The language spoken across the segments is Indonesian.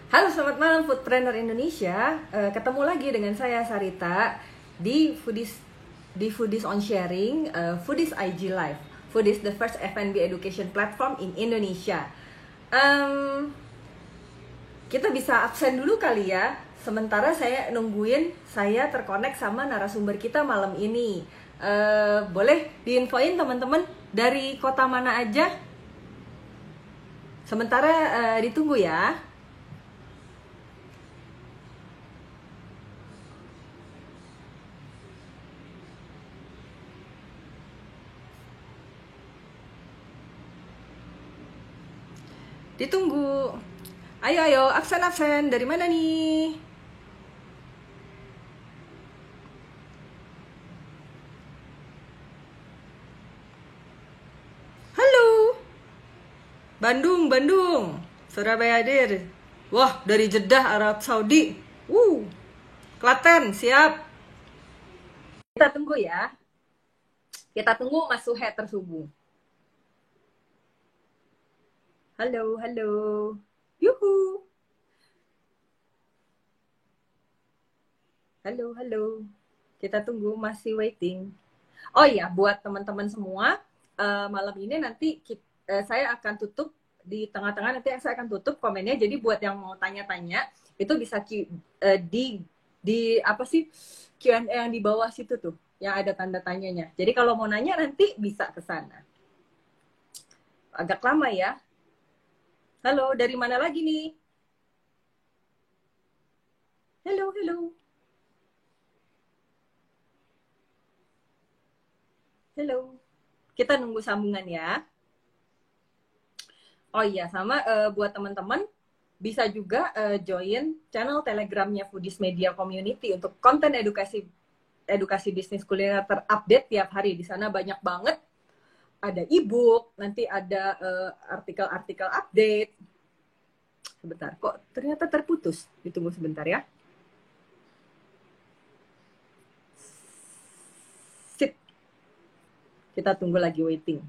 Halo, selamat malam Foodpreneur Indonesia. Ketemu lagi dengan saya Sarita di Foodies on Sharing, Foodies IG Live. Foodies the first F&B education platform in Indonesia. Kita bisa absen dulu kali ya. Sementara saya nungguin saya terkonek sama narasumber kita malam ini. Boleh diinfoin teman-teman dari kota mana aja? Sementara ditunggu ya. Ditunggu. Ayo, absen. Dari mana nih? Halo. Bandung. Surabaya hadir. Wah, dari Jeddah, Arab Saudi. Klaten, siap. Kita tunggu ya. Kita tunggu Mas Suhe tersubung. Halo. Yuhu. Halo. Kita tunggu, masih waiting. Oh iya, buat teman-teman semua, malam ini nanti saya akan tutup di tengah-tengah, nanti saya akan tutup komennya. Jadi buat yang mau tanya-tanya, itu bisa di apa sih Q&A yang di bawah situ tuh, yang ada tanda tanyanya. Jadi kalau mau nanya nanti bisa ke sana. Agak lama ya. Halo, dari mana lagi nih? Halo. Kita nunggu sambungan ya. Oh iya, sama buat teman-teman bisa juga join channel Telegramnya Foodies Media Community untuk konten edukasi bisnis kuliner terupdate tiap hari. Di sana banyak banget. Ada e-book, nanti ada artikel-artikel update. Sebentar, kok ternyata terputus. Ditunggu sebentar ya. Sip. Kita tunggu lagi waiting.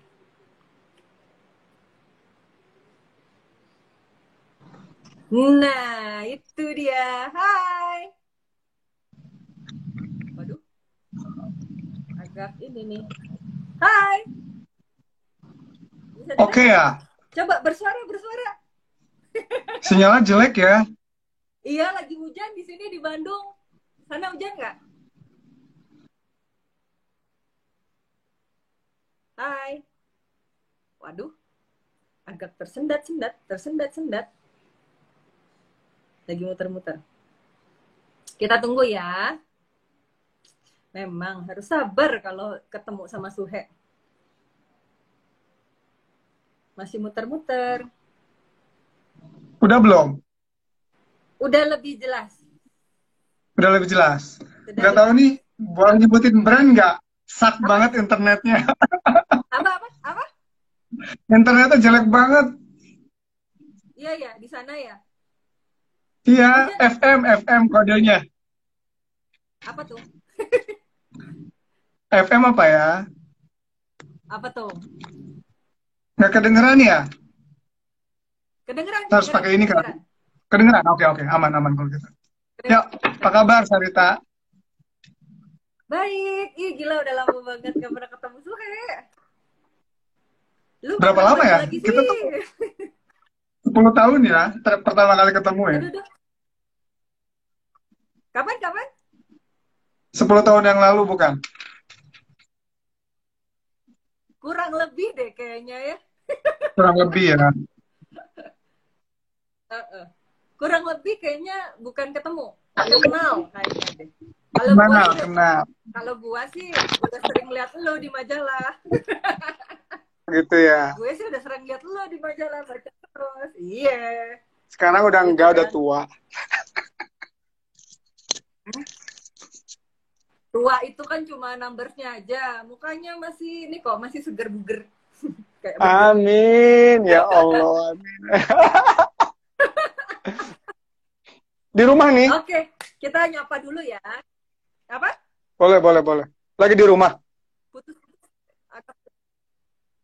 Nah, itu dia. Hai. Waduh. Agak ini nih. Hai. Oke ya. Coba bersuara. Sinyalnya jelek ya. Iya, lagi hujan di sini di Bandung. Sana hujan nggak? Hai. Waduh. Agak tersendat. Lagi muter-muter. Kita tunggu ya. Memang harus sabar kalau ketemu sama Suhe. Masih muter-muter. Udah belum? Udah lebih jelas. Nggak tahu nih, boleh nyebutin brand nggak? Sak banget internetnya. Apa? Internetnya jelek banget. Iya, di sana ya. Iya, FM kodenya. Apa tuh? FM apa ya? Apa tuh? Nggak kedengeran ya? Kedengeran. Harus pakai ini kan? Kedengeran? Oke. Aman kalau gitu. Ya, apa kabar Sarita? Baik. Ih, gila udah lama banget gak pernah ketemu Suhe. Lu Berapa lama ya? lagi Kita sih? tuh 10 tahun ya, pertama kali ketemu ya. Aduh. Kapan? 10 tahun yang lalu bukan? Kurang lebih deh kayaknya ya. Kurang lebih ya. Kurang lebih kayaknya bukan ketemu. Kenal kayaknya deh. Kalau gua sih udah sering lihat lo di majalah. Gitu ya. Gue sih udah sering lihat lo di majalah, baca terus. Iya. Sekarang udah gitu enggak, kan. udah tua. Tua itu kan cuma numbersnya aja. Mukanya masih ini kok, masih seger buger. Amin, ya Allah. Amin. Di rumah nih. Oke, kita nyapa dulu ya. Apa? Boleh. Lagi di rumah. Putus.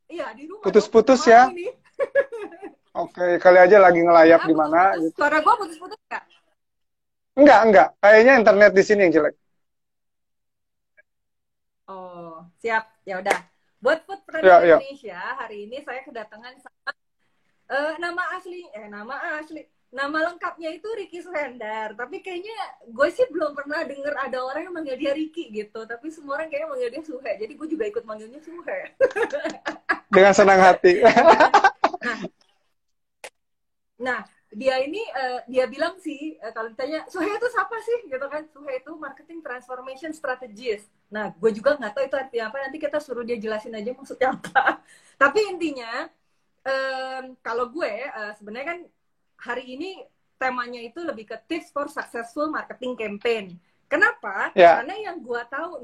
Iya, di rumah. Putus-putus ya. Ini. Oke. Kali aja lagi ngelayap di mana Putus-putus. gitu. Suara gue putus-putus nggak? Enggak. Kayaknya internet di sini yang jelek. Oh, siap. Ya udah. Buat Foodpreneur Ya. Indonesia, hari ini saya kedatangan sama nama lengkapnya itu Ricky Suhendar. Tapi kayaknya gue sih belum pernah denger ada orang yang manggil dia Ricky gitu. Tapi semua orang kayaknya manggil dia Suhe. Jadi gue juga ikut manggilnya Suhe. Dengan senang hati. Nah, dia ini dia bilang sih kalau ditanya Suhe itu siapa sih gitu kan? Suhe itu marketing transformation strategist. Nah, gue juga nggak tahu itu artinya apa. Nanti kita suruh dia jelasin aja maksudnya apa. Tapi intinya kalau gue sebenarnya kan hari ini temanya itu lebih ke tips for successful marketing campaign. Kenapa? Ya. Karena yang gue tahu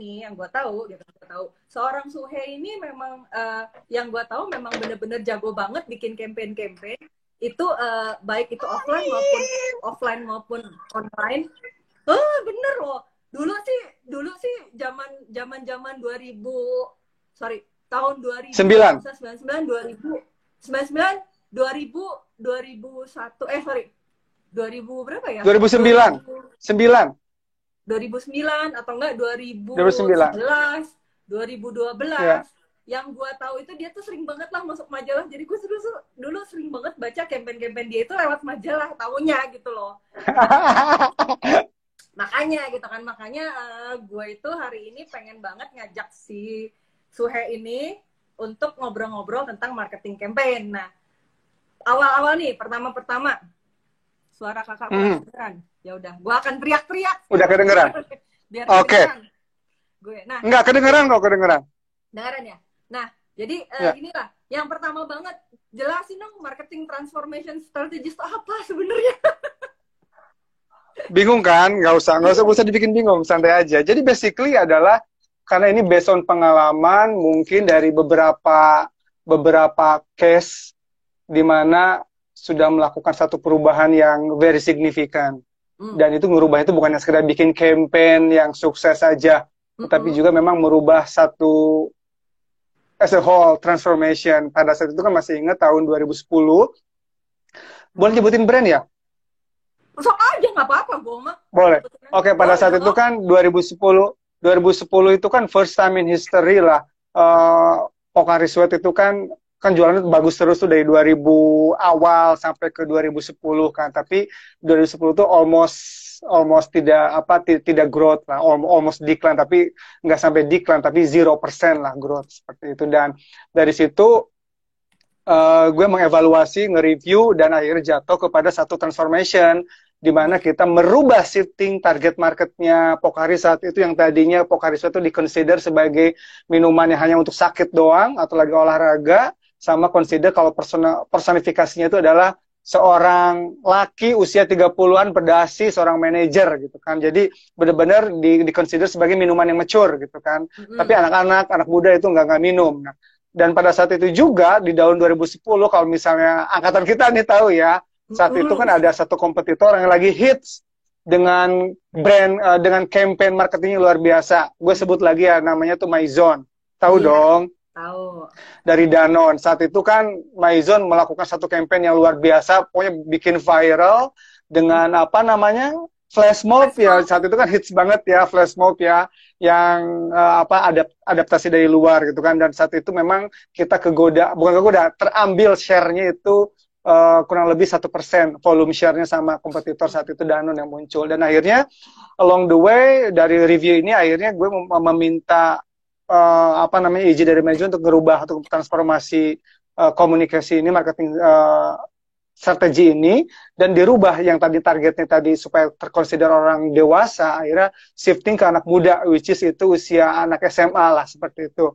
seorang Suhe ini memang yang gue tahu memang bener-bener jago banget bikin campaign itu baik itu offline maupun online. Oh bener loh. Dulu sih zaman 2000 tahun 2000 2001 2000 berapa ya? 2009 atau enggak 2009. 2012 Ya. Yang gue tahu itu dia tuh sering banget lah masuk majalah, jadi gue dulu sering banget baca campaign dia itu lewat majalah, taunya gitu loh. Makanya gue itu hari ini pengen banget ngajak si Suhe ini untuk ngobrol-ngobrol tentang marketing campaign. Nah, awal-awal nih, pertama suara kakak kedengeran. Ya udah, gue akan teriak-teriak. Udah kedengeran. Biar kedengeran. Gue. Nah, enggak kedengeran. Dengeran ya. Nah, jadi inilah yang pertama banget, jelasin dong marketing transformation strategist apa sebenarnya. Bingung kan? Nggak usah dibikin bingung, santai aja. Jadi basically adalah karena ini based on pengalaman mungkin dari beberapa case di mana sudah melakukan satu perubahan yang very signifikan. Dan itu ngerubah itu bukan sekedar bikin campaign yang sukses saja, tapi juga memang merubah satu as a whole transformation. Pada saat itu kan masih ingat tahun 2010. Boleh nyebutin brand ya? Sok aja nggak apa-apa, gue mah. Boleh. Oke, pada saat itu kan 2010 itu kan first time in history lah. Pocari Sweat itu kan jualannya bagus terus tuh dari 2000 awal sampai ke 2010 kan. Tapi 2010 tuh almost tidak growth lah, almost decline, tapi nggak sampai decline, tapi 0% lah growth seperti itu. Dan dari situ gue mengevaluasi, nge-review, dan akhirnya jatuh kepada satu transformation di mana kita merubah shifting target marketnya Pocari saat itu, yang tadinya Pocari itu di-consider sebagai minuman yang hanya untuk sakit doang atau lagi olahraga, sama consider kalau personifikasinya itu adalah seorang laki usia 30-an berdasi, seorang manajer gitu kan. Jadi benar-benar di-consider sebagai minuman yang mature gitu kan. Tapi anak muda itu nggak minum. Nah, dan pada saat itu juga di tahun 2010, kalau misalnya angkatan kita nih tahu ya, saat itu kan ada satu kompetitor yang lagi hits dengan brand, dengan campaign marketingnya luar biasa. Gue sebut lagi ya, namanya tuh Maison. Tahu dong? Tahu. Dari Danone. Saat itu kan Maison melakukan satu campaign yang luar biasa, pokoknya bikin viral dengan apa namanya? Flash mob ya. Saat itu kan hits banget ya flash mob ya, yang adaptasi dari luar gitu kan. Dan saat itu memang kita terambil share-nya itu kurang lebih 1% volume share-nya sama kompetitor saat itu Danone yang muncul. Dan akhirnya along the way dari review ini akhirnya gue meminta izin dari manajemen untuk merubah, untuk transformasi komunikasi ini, marketing strategi ini, dan dirubah yang tadi targetnya tadi supaya terkonsider orang dewasa, akhirnya shifting ke anak muda, which is itu usia anak SMA lah, seperti itu.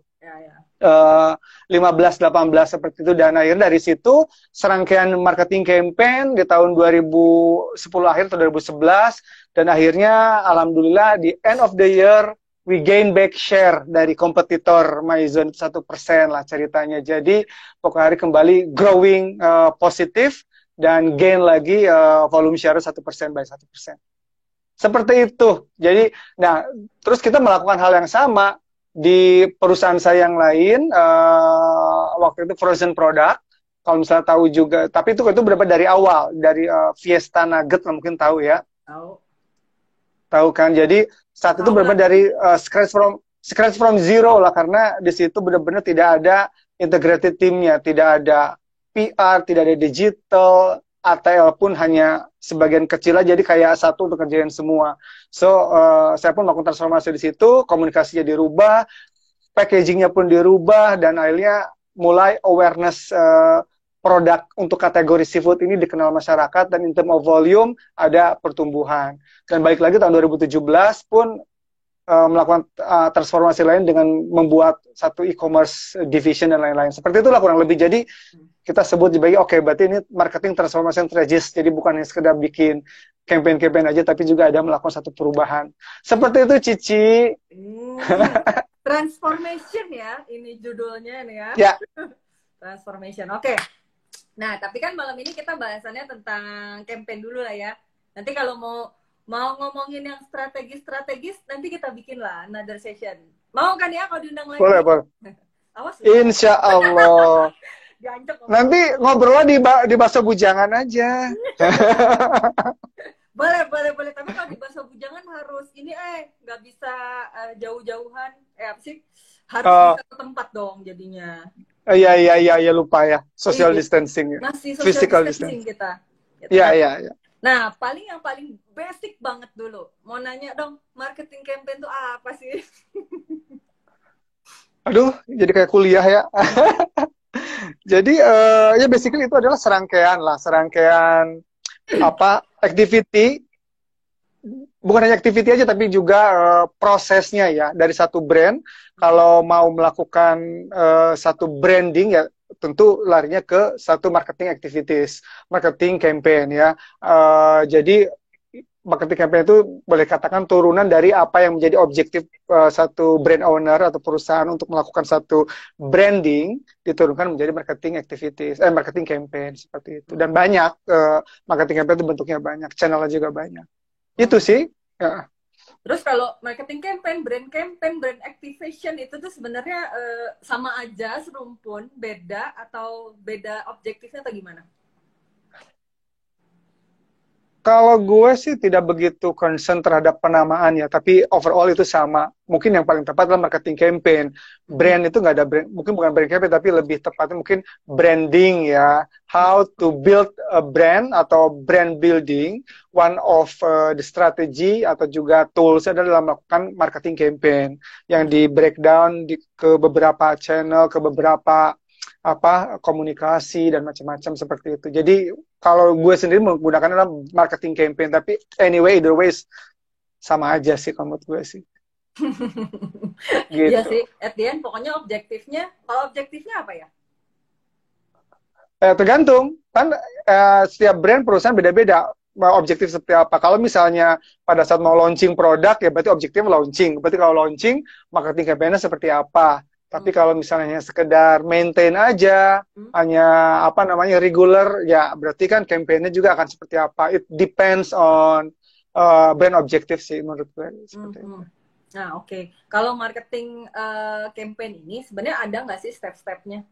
15-18 seperti itu. Dan akhirnya dari situ serangkaian marketing campaign di tahun 2010 akhir atau 2011, dan akhirnya alhamdulillah di end of the year we gain back share dari kompetitor Maison 1% lah ceritanya. Jadi Pocari kembali growing positif dan gain lagi volume share 1% by 1%. Seperti itu. Jadi, nah terus kita melakukan hal yang sama di perusahaan saya yang lain, waktu itu frozen product. kalau misalnya tahu juga. Tapi itu berapa dari awal, dari Fiesta Nugget lah, mungkin tahu ya. Tahu. Tahu kan? Jadi saat itu Tahu lah. benar dari scratch from zero lah, karena di situ benar-benar tidak ada integrated timnya, tidak ada PR, tidak ada digital, ATL pun hanya sebagian kecil aja, jadi kayak satu untuk kerjain semua. So saya pun melakukan transformasi di situ, komunikasinya dirubah, packagingnya pun dirubah, dan akhirnya mulai awareness produk untuk kategori seafood ini dikenal masyarakat, dan in term of volume ada pertumbuhan. Dan balik lagi tahun 2017 pun melakukan transformasi lain dengan membuat satu e-commerce division dan lain-lain. Seperti itulah kurang lebih. Jadi kita sebut dibagi, oke, berarti ini marketing transformation strategist. Jadi bukan hanya sekedar bikin campaign-campaign aja, tapi juga ada melakukan satu perubahan. Seperti itu, Cici. Transformation ya, ini judulnya nih ya. Ya. Transformation. Oke. Nah, tapi kan malam ini kita bahasannya tentang campaign dulu lah ya. Nanti kalau mau ngomongin yang strategis, nanti kita bikin lah another session. Mau kan ya kalau diundang lagi? Boleh. Awas. Insya Allah. Nanti ngobrolnya di Bakso Bujangan aja. Boleh. Tapi kalau di Bakso Bujangan harus ini nggak bisa jauh-jauhan. Apa sih? Harus bisa ke tempat dong jadinya. Iya, lupa ya. Social distancing. Masih social distancing kita. Iya. Nah, yang paling basic banget dulu. Mau nanya dong, marketing campaign itu apa sih? Aduh, jadi kayak kuliah ya. Jadi ya basically itu adalah serangkaian activity, bukan hanya activity aja tapi juga prosesnya ya dari satu brand. Kalau mau melakukan satu branding ya tentu larinya ke satu marketing activities, marketing campaign ya. Jadi marketing campaign itu boleh katakan turunan dari apa yang menjadi objektif satu brand owner atau perusahaan untuk melakukan satu branding, diturunkan menjadi marketing activities, marketing campaign seperti itu. Dan banyak marketing campaign itu bentuknya banyak, channelnya juga banyak. Itu sih. Ya. Terus kalau marketing campaign, brand activation itu tuh sebenarnya sama aja, serumpun, beda atau beda objektifnya atau gimana? Kalau gue sih tidak begitu concern terhadap penamaan ya, tapi overall itu sama. Mungkin yang paling tepat adalah marketing campaign. Brand itu nggak ada brand, mungkin bukan brand campaign, tapi lebih tepatnya mungkin branding ya. How to build a brand atau brand building. One of the strategy atau juga tools adalah melakukan marketing campaign yang di breakdown ke beberapa channel, ke beberapa komunikasi dan macam-macam seperti itu. Jadi kalau gue sendiri menggunakan adalah marketing campaign, tapi anyway either ways sama aja sih kalau menurut gue sih. Gitu. Iya sih, at the end pokoknya objektifnya, kalau objektifnya apa ya? Tergantung kan setiap brand perusahaan beda-beda objektif seperti apa. Kalau misalnya pada saat mau launching produk ya berarti objektifnya launching. Berarti kalau launching marketing campaign-nya seperti apa? Tapi kalau misalnya sekedar maintain aja, hanya regular, ya berarti kan campaign-nya juga akan seperti apa. It depends on brand objective sih menurut gue. Seperti itu. Nah, oke. Kalau marketing campaign ini sebenarnya ada nggak sih step-stepnya?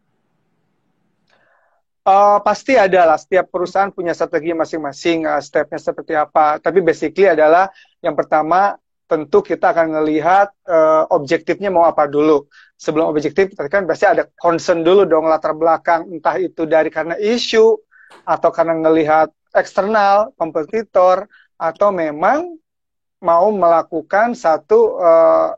Pasti ada lah. Setiap perusahaan punya strategi masing-masing, stepnya seperti apa. Tapi basically adalah yang pertama, tentu kita akan melihat objektifnya mau apa dulu. Sebelum objektif, kan pasti ada concern dulu dong, latar belakang. Entah itu dari karena isu, atau karena ngelihat eksternal, kompetitor, atau memang mau melakukan satu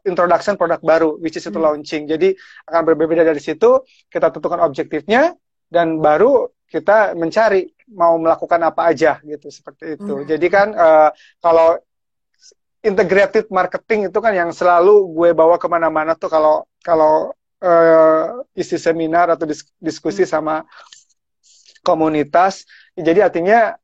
introduction produk baru, which is itu launching. Jadi akan berbeda dari situ, kita tentukan objektifnya, dan baru kita mencari mau melakukan apa aja, gitu, seperti itu. Jadi kan kalau integrated marketing itu kan yang selalu gue bawa kemana-mana tuh kalau isi seminar atau diskusi sama komunitas. Jadi artinya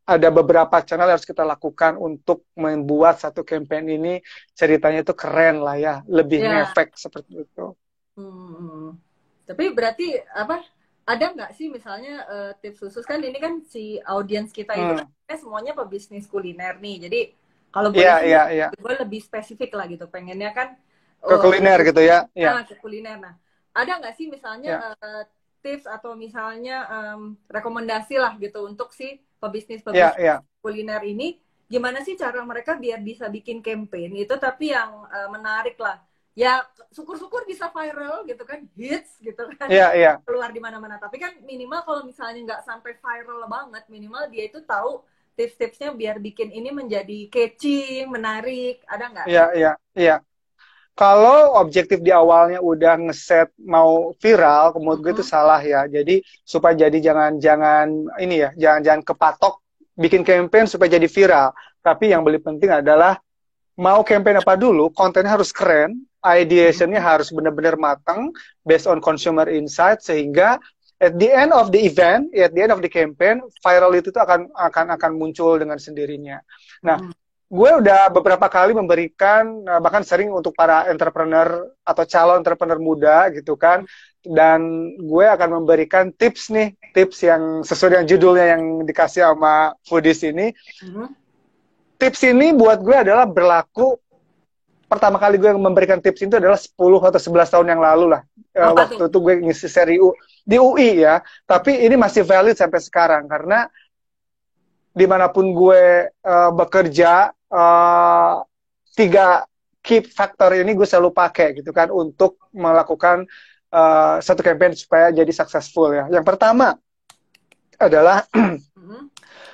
ada beberapa channel yang harus kita lakukan untuk membuat satu campaign ini ceritanya itu keren lah ya, lebih ngefek seperti itu. Tapi berarti ada nggak sih misalnya tips khusus, kan ini kan si audiens kita itu kan semuanya pebisnis kuliner nih, jadi kalau boleh gue lebih spesifik lah gitu, pengennya kan ke kuliner gitu ya. Ke kuliner. Nah, ada nggak sih misalnya tips atau misalnya rekomendasi lah gitu untuk si pebisnis-pebisnis Ya, ya. kuliner ini, gimana sih cara mereka biar bisa bikin campaign itu tapi yang menarik lah. Ya syukur-syukur bisa viral gitu kan, hits gitu kan, Iya, iya. keluar di mana-mana. Tapi kan minimal kalau misalnya nggak sampai viral banget, minimal dia itu tahu tips-tipsnya biar bikin ini menjadi catchy, menarik. Ada nggak? Iya, iya, iya. Kalau objektif di awalnya udah ngeset mau viral, menurut gue itu salah ya. Jadi supaya jadi jangan ini ya, jangan kepatok bikin campaign supaya jadi viral. Tapi yang paling penting adalah mau campaign apa dulu, kontennya harus keren, ideationnya harus benar-benar matang, based on consumer insight, sehingga at the end of the event, at the end of the campaign, viral itu tuh akan muncul dengan sendirinya. Nah, gue udah beberapa kali memberikan, bahkan sering untuk para entrepreneur atau calon entrepreneur muda gitu kan, dan gue akan memberikan tips nih, tips yang sesuai dengan judulnya yang dikasih sama Foodies ini. Tips ini buat gue adalah berlaku, pertama kali gue memberikan tips itu adalah 10 atau 11 tahun yang lalu lah. Waktu itu gue ngisi seri di UI ya, tapi ini masih valid sampai sekarang, karena dimanapun gue bekerja, 3 key factor ini gue selalu pakai gitu kan untuk melakukan satu campaign supaya jadi successful ya. Yang pertama adalah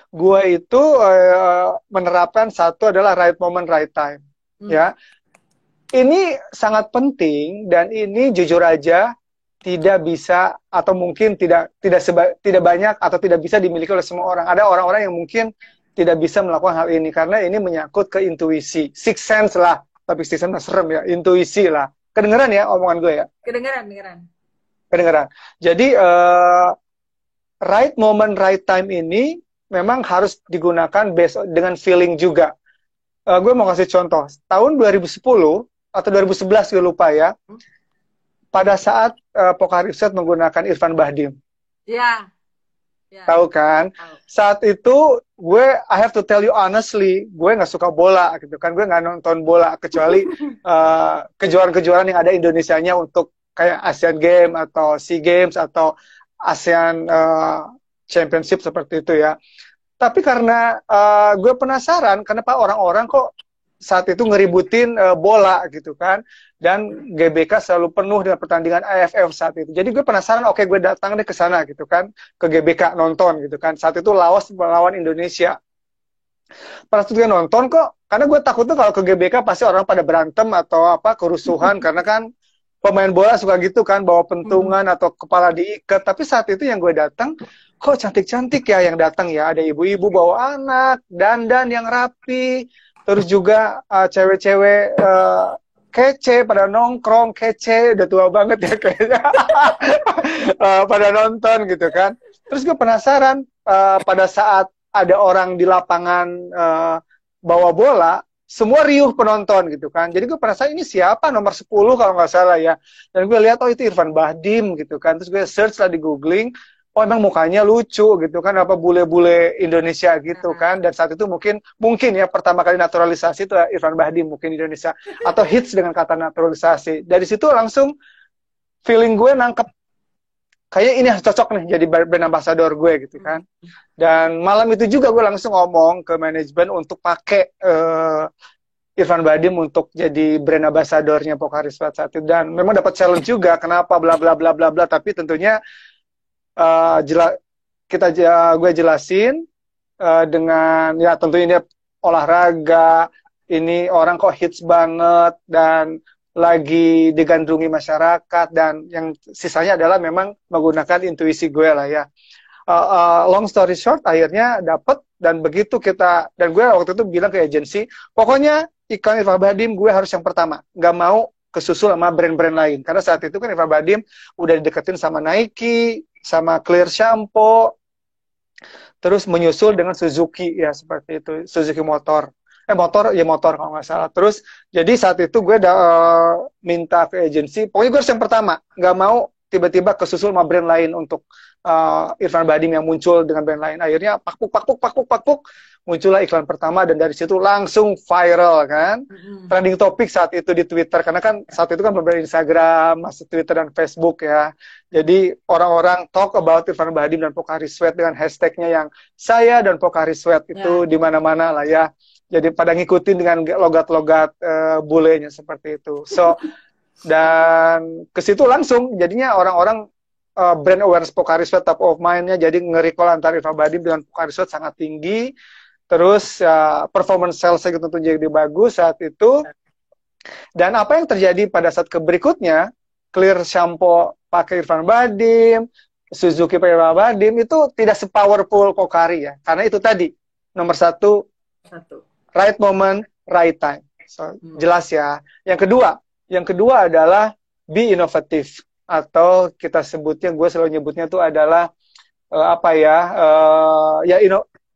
gue itu menerapkan satu adalah right moment, right time. Ya, ini sangat penting dan ini jujur aja tidak bisa atau mungkin tidak banyak atau tidak bisa dimiliki oleh semua orang. Ada orang-orang yang mungkin tidak bisa melakukan hal ini karena ini menyangkut ke intuisi, sixth sense lah. Tapi sixth sense serem ya, intuisi lah. Kedengeran ya omongan gue ya? Kedengeran. Jadi right moment, right time ini memang harus digunakan dengan feeling juga. Gue mau kasih contoh. Tahun 2010 atau 2011 gue lupa ya. Pada saat Pocari Sweat menggunakan Irfan Bahdim. Ya. Tahu kan? Saat itu gue, I have to tell you honestly, gue nggak suka bola gitu kan. Gue nggak nonton bola kecuali kejuaraan-kejuaraan yang ada Indonesianya untuk kayak Asian Games atau SEA Games atau ASEAN Championship seperti itu ya. Tapi karena gue penasaran kenapa orang-orang kok saat itu ngeributin bola gitu kan, dan GBK selalu penuh dengan pertandingan AFF saat itu. Jadi gue penasaran, oke gue datang deh ke sana gitu kan, ke GBK nonton gitu kan. Saat itu Laos melawan Indonesia. Pas itu gue nonton kok, karena gue takut tuh kalau ke GBK pasti orang pada berantem atau apa kerusuhan karena kan pemain bola suka gitu kan, bawa pentungan atau kepala diikat. Tapi saat itu yang gue datang, kok cantik-cantik ya yang datang ya. Ada ibu-ibu bawa anak, dandan yang rapi, terus juga cewek-cewek kece, pada nongkrong, kece, udah tua banget ya kayaknya. Pada nonton gitu kan. Terus gue penasaran, pada saat ada orang di lapangan bawa bola, semua riuh penonton gitu kan. Jadi gue penasaran ini siapa, nomor 10 kalau nggak salah ya. Dan gue lihat, oh itu Irfan Bahdim gitu kan. Terus gue search lah di googling, oh emang mukanya lucu gitu kan, apa bule-bule Indonesia gitu kan. Dan saat itu mungkin ya pertama kali naturalisasi itu Irfan Bahdim mungkin di Indonesia, atau hits dengan kata naturalisasi. Dari situ langsung feeling gue nangkep, kayaknya ini cocok nih jadi brand ambassador gue gitu kan. Dan malam itu juga gue langsung ngomong ke manajemen untuk pakai Irfan Bahdim untuk jadi brand ambassadornya Pocari Sweat saat itu. Dan memang dapat challenge juga, kenapa bla bla bla bla bla, tapi tentunya gue jelasin dengan ya tentunya ini olahraga, ini orang kok hits banget dan lagi digandrungi masyarakat, dan yang sisanya adalah memang menggunakan intuisi gue lah ya. Long story short, akhirnya dapet, dan begitu dan gue waktu itu bilang ke agensi, pokoknya iklan Irfan Bahdim gue harus yang pertama, nggak mau kesusul sama brand-brand lain, karena saat itu kan Irfan Bahdim udah dideketin sama Nike, sama Clear Shampoo, terus menyusul dengan Suzuki ya seperti itu, Suzuki motor kalau nggak salah. Terus jadi saat itu gue minta ke agensi, pokoknya gue harus yang pertama, nggak mau tiba-tiba kesusul sama brand lain untuk Irfan Bahdim yang muncul dengan brand lain. Akhirnya pakpuk, muncullah iklan pertama dan dari situ langsung viral kan. Trending topik saat itu di Twitter karena kan saat itu kan belum ada Instagram, masih Twitter dan Facebook ya. Jadi orang-orang talk about Irfan Bahdim dan Pocari Sweat dengan hashtagnya yang saya dan Pocari Sweat itu di mana-mana lah ya. Jadi pada ngikutin dengan logat-logat bulenya seperti itu. So dan ke situ langsung jadinya orang-orang brand awareness Pocari Sweat top of mind-nya jadi nge-recall antara Irfan Bahdim dengan Pocari Sweat sangat tinggi. Terus performance sales-nya tentu jadi bagus saat itu. Dan apa yang terjadi pada saat berikutnya, Clear shampoo pakai Irfan Bahdim, Suzuki pakai Irfan Bahdim itu tidak sepowerful Pocari ya. Karena itu tadi nomor satu, right moment, right time. So, jelas ya. Yang kedua adalah be innovative atau kita sebutnya, gue selalu nyebutnya itu adalah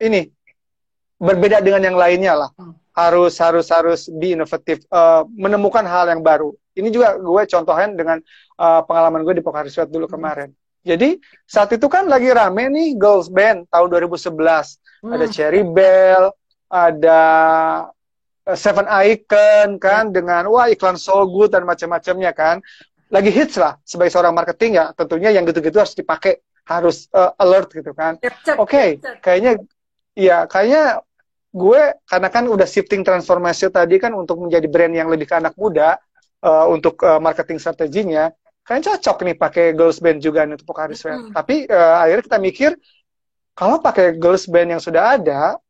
ini berbeda dengan yang lainnya lah. Harus be inovatif, menemukan hal yang baru. Ini juga gue contohin dengan pengalaman gue di Pocari Sweat dulu kemarin. Jadi saat itu kan lagi rame nih girls band tahun 2011. Ada Cherry Bell, ada Seven Icon kan dengan iklan So Good dan macam-macamnya kan. Lagi hits lah sebagai seorang marketing ya. Tentunya yang gitu-gitu harus dipakai, harus alert gitu kan. Oke, kayaknya gue karena kan udah shifting transformasi tadi kan untuk menjadi brand yang lebih ke anak muda untuk marketing strateginya, kayaknya cocok nih pakai girls band juga nih untuk Pocari Sweat. Tapi akhirnya kita mikir kalau pakai girls band yang sudah ada,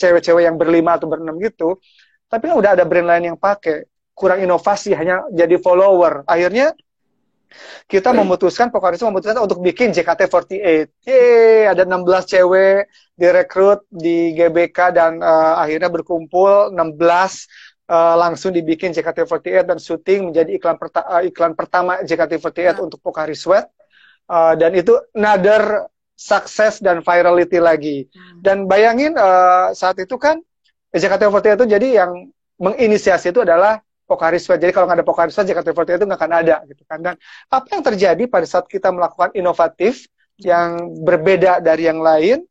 cewek-cewek yang berlima atau berenam gitu, tapi kan udah ada brand lain yang pakai, kurang inovasi, hanya jadi follower. Akhirnya kita Pocari Sweat memutuskan untuk bikin JKT48. Yeay, ada 16 cewek direkrut di GBK dan akhirnya berkumpul 16 langsung dibikin JKT48 dan syuting menjadi iklan pertama JKT48 untuk Pocari Sweat. Dan itu another success dan virality lagi. Dan bayangin saat itu kan JKT48 itu jadi yang menginisiasi itu adalah Pocari Sweat. Jadi kalau nggak ada Pocari Sweat, JKT48 itu nggak akan ada gitu kan. Dan apa yang terjadi pada saat kita melakukan inovatif yang berbeda dari yang lain,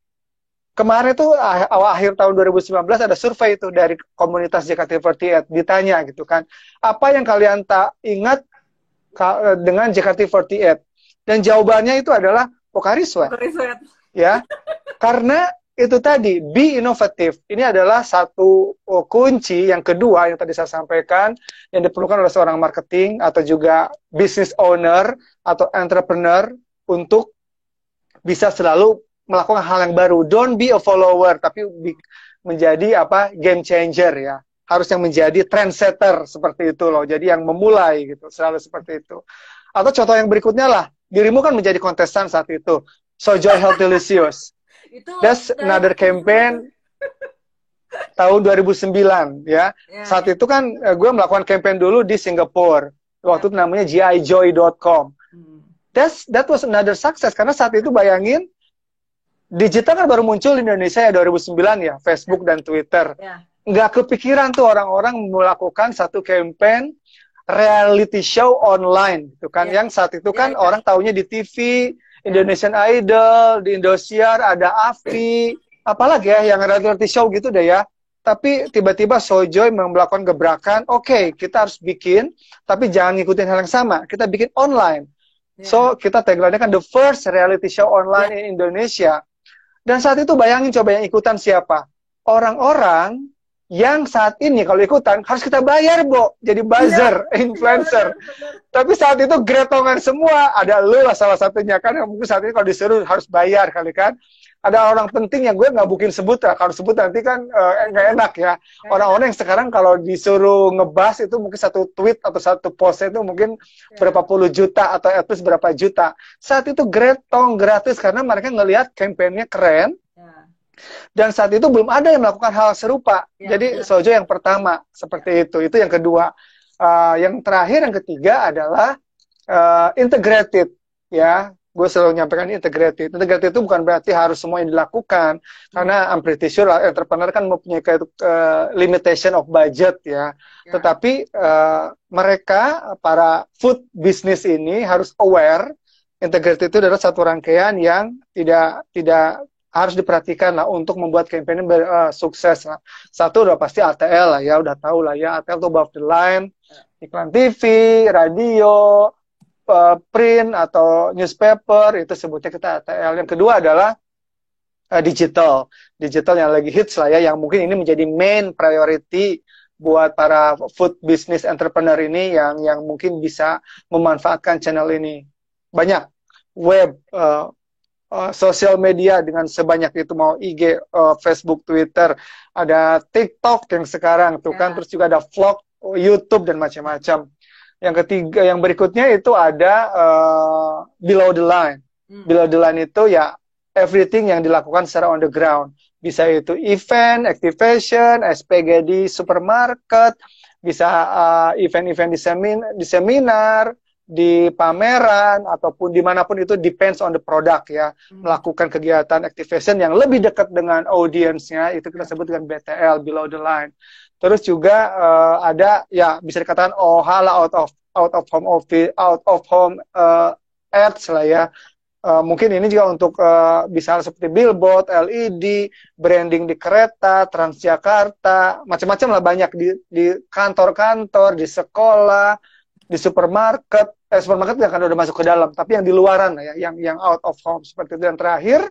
kemarin itu akhir tahun 2019 ada survei itu dari komunitas JKT48 ditanya gitu kan, apa yang kalian tak ingat dengan JKT48? Dan jawabannya itu adalah Pocari Sweat. Ya, karena itu tadi, be inovatif. Ini adalah satu kunci. Yang kedua yang tadi saya sampaikan, yang diperlukan oleh seorang marketing atau juga business owner atau entrepreneur untuk bisa selalu melakukan hal yang baru. Don't be a follower, tapi menjadi game changer ya. Harus yang menjadi trendsetter seperti itu loh. Jadi yang memulai gitu, selalu seperti itu. Atau contoh yang berikutnya lah, dirimu kan menjadi kontestan saat itu. So Joy Healthylicious. That's another campaign tahun 2009 ya. Saat itu kan gue melakukan campaign dulu di Singapura. Waktu itu namanya gijoy.com. That was another success karena saat itu bayangin digital kan baru muncul di Indonesia ya 2009 ya, Facebook dan Twitter. Nggak kepikiran tuh orang-orang melakukan satu campaign reality show online gitu kan. Yang saat itu kan orang taunya di TV, Indonesian Idol, di Indosiar, ada AFI, apalagi ya yang reality show gitu deh ya. Tapi tiba-tiba Sojoy melakukan gebrakan, oke, kita harus bikin, tapi jangan ngikutin hal yang sama, kita bikin online. So, kita tagline-nya kan the first reality show online in Indonesia. Dan saat itu bayangin coba yang ikutan siapa? Orang-orang yang saat ini kalau ikutan harus kita bayar, Bo, jadi buzzer, influencer. Tapi saat itu gretongan semua, ada lu lah salah satunya kan, yang mungkin saat ini kalau disuruh harus bayar kali kan. Ada orang penting yang gue nggak mungkin sebut lah, kalau sebut nanti kan nggak enak ya. Orang-orang yang sekarang kalau disuruh ngebahas itu mungkin satu tweet atau satu post itu mungkin berapa puluh juta atau at least berapa juta. Saat itu gretong gratis karena mereka ngelihat kampanyenya keren. Dan saat itu belum ada yang melakukan hal serupa. Jadi Sojo yang pertama seperti itu. Itu yang kedua. Yang terakhir, yang ketiga adalah integrated, ya. gue selalu nyampaikan integrated. Integrated itu bukan berarti harus semua yang dilakukan, karena I'm pretty sure entrepreneur kan mempunyai limitation of budget ya. Tetapi mereka para food business ini harus aware integrated itu adalah satu rangkaian yang tidak harus diperhatikan lah untuk membuat campaign ini sukses lah. Satu udah pasti ATL lah ya, udah tahu lah ya, ATL itu above the line, iklan TV, radio, print atau newspaper, itu sebutnya kita ATL. Yang kedua adalah digital yang lagi hits lah ya, yang mungkin ini menjadi main priority buat para food business entrepreneur ini yang mungkin bisa memanfaatkan channel ini. Banyak web, sosial media dengan sebanyak itu, mau IG, Facebook, Twitter, ada TikTok yang sekarang tuh kan, terus juga ada vlog, YouTube dan macam-macam. Yang ketiga, yang berikutnya itu ada below the line. Below the line itu ya everything yang dilakukan secara on the ground. Bisa itu event, activation, SPG di supermarket, bisa event-event di seminar, di pameran, ataupun dimanapun, itu depends on the product ya. Melakukan kegiatan activation yang lebih dekat dengan audiensnya, itu kita sebut dengan BTL, below the line. Terus juga ada ya bisa dikatakan OH lah, out of home ads lah ya. Mungkin ini juga untuk bisa seperti billboard, LED, branding di kereta, Transjakarta, macam-macam lah, banyak di kantor-kantor, di sekolah, di supermarket. Supermarket yang kan udah masuk ke dalam, tapi yang di luaran ya, yang out of home seperti itu. Dan terakhir,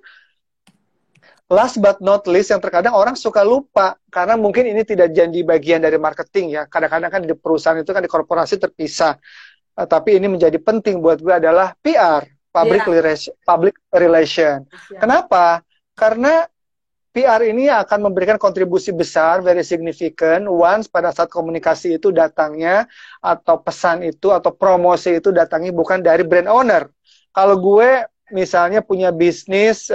last but not least, yang terkadang orang suka lupa karena mungkin ini tidak jadi bagian dari marketing ya. Kadang-kadang kan di perusahaan itu kan, di korporasi terpisah. Tapi ini menjadi penting buat gue adalah PR, public relation. Kenapa? Karena PR ini akan memberikan kontribusi besar, very significant, once pada saat komunikasi itu datangnya, atau pesan itu, atau promosi itu datangnya bukan dari brand owner. Kalau gue misalnya punya bisnis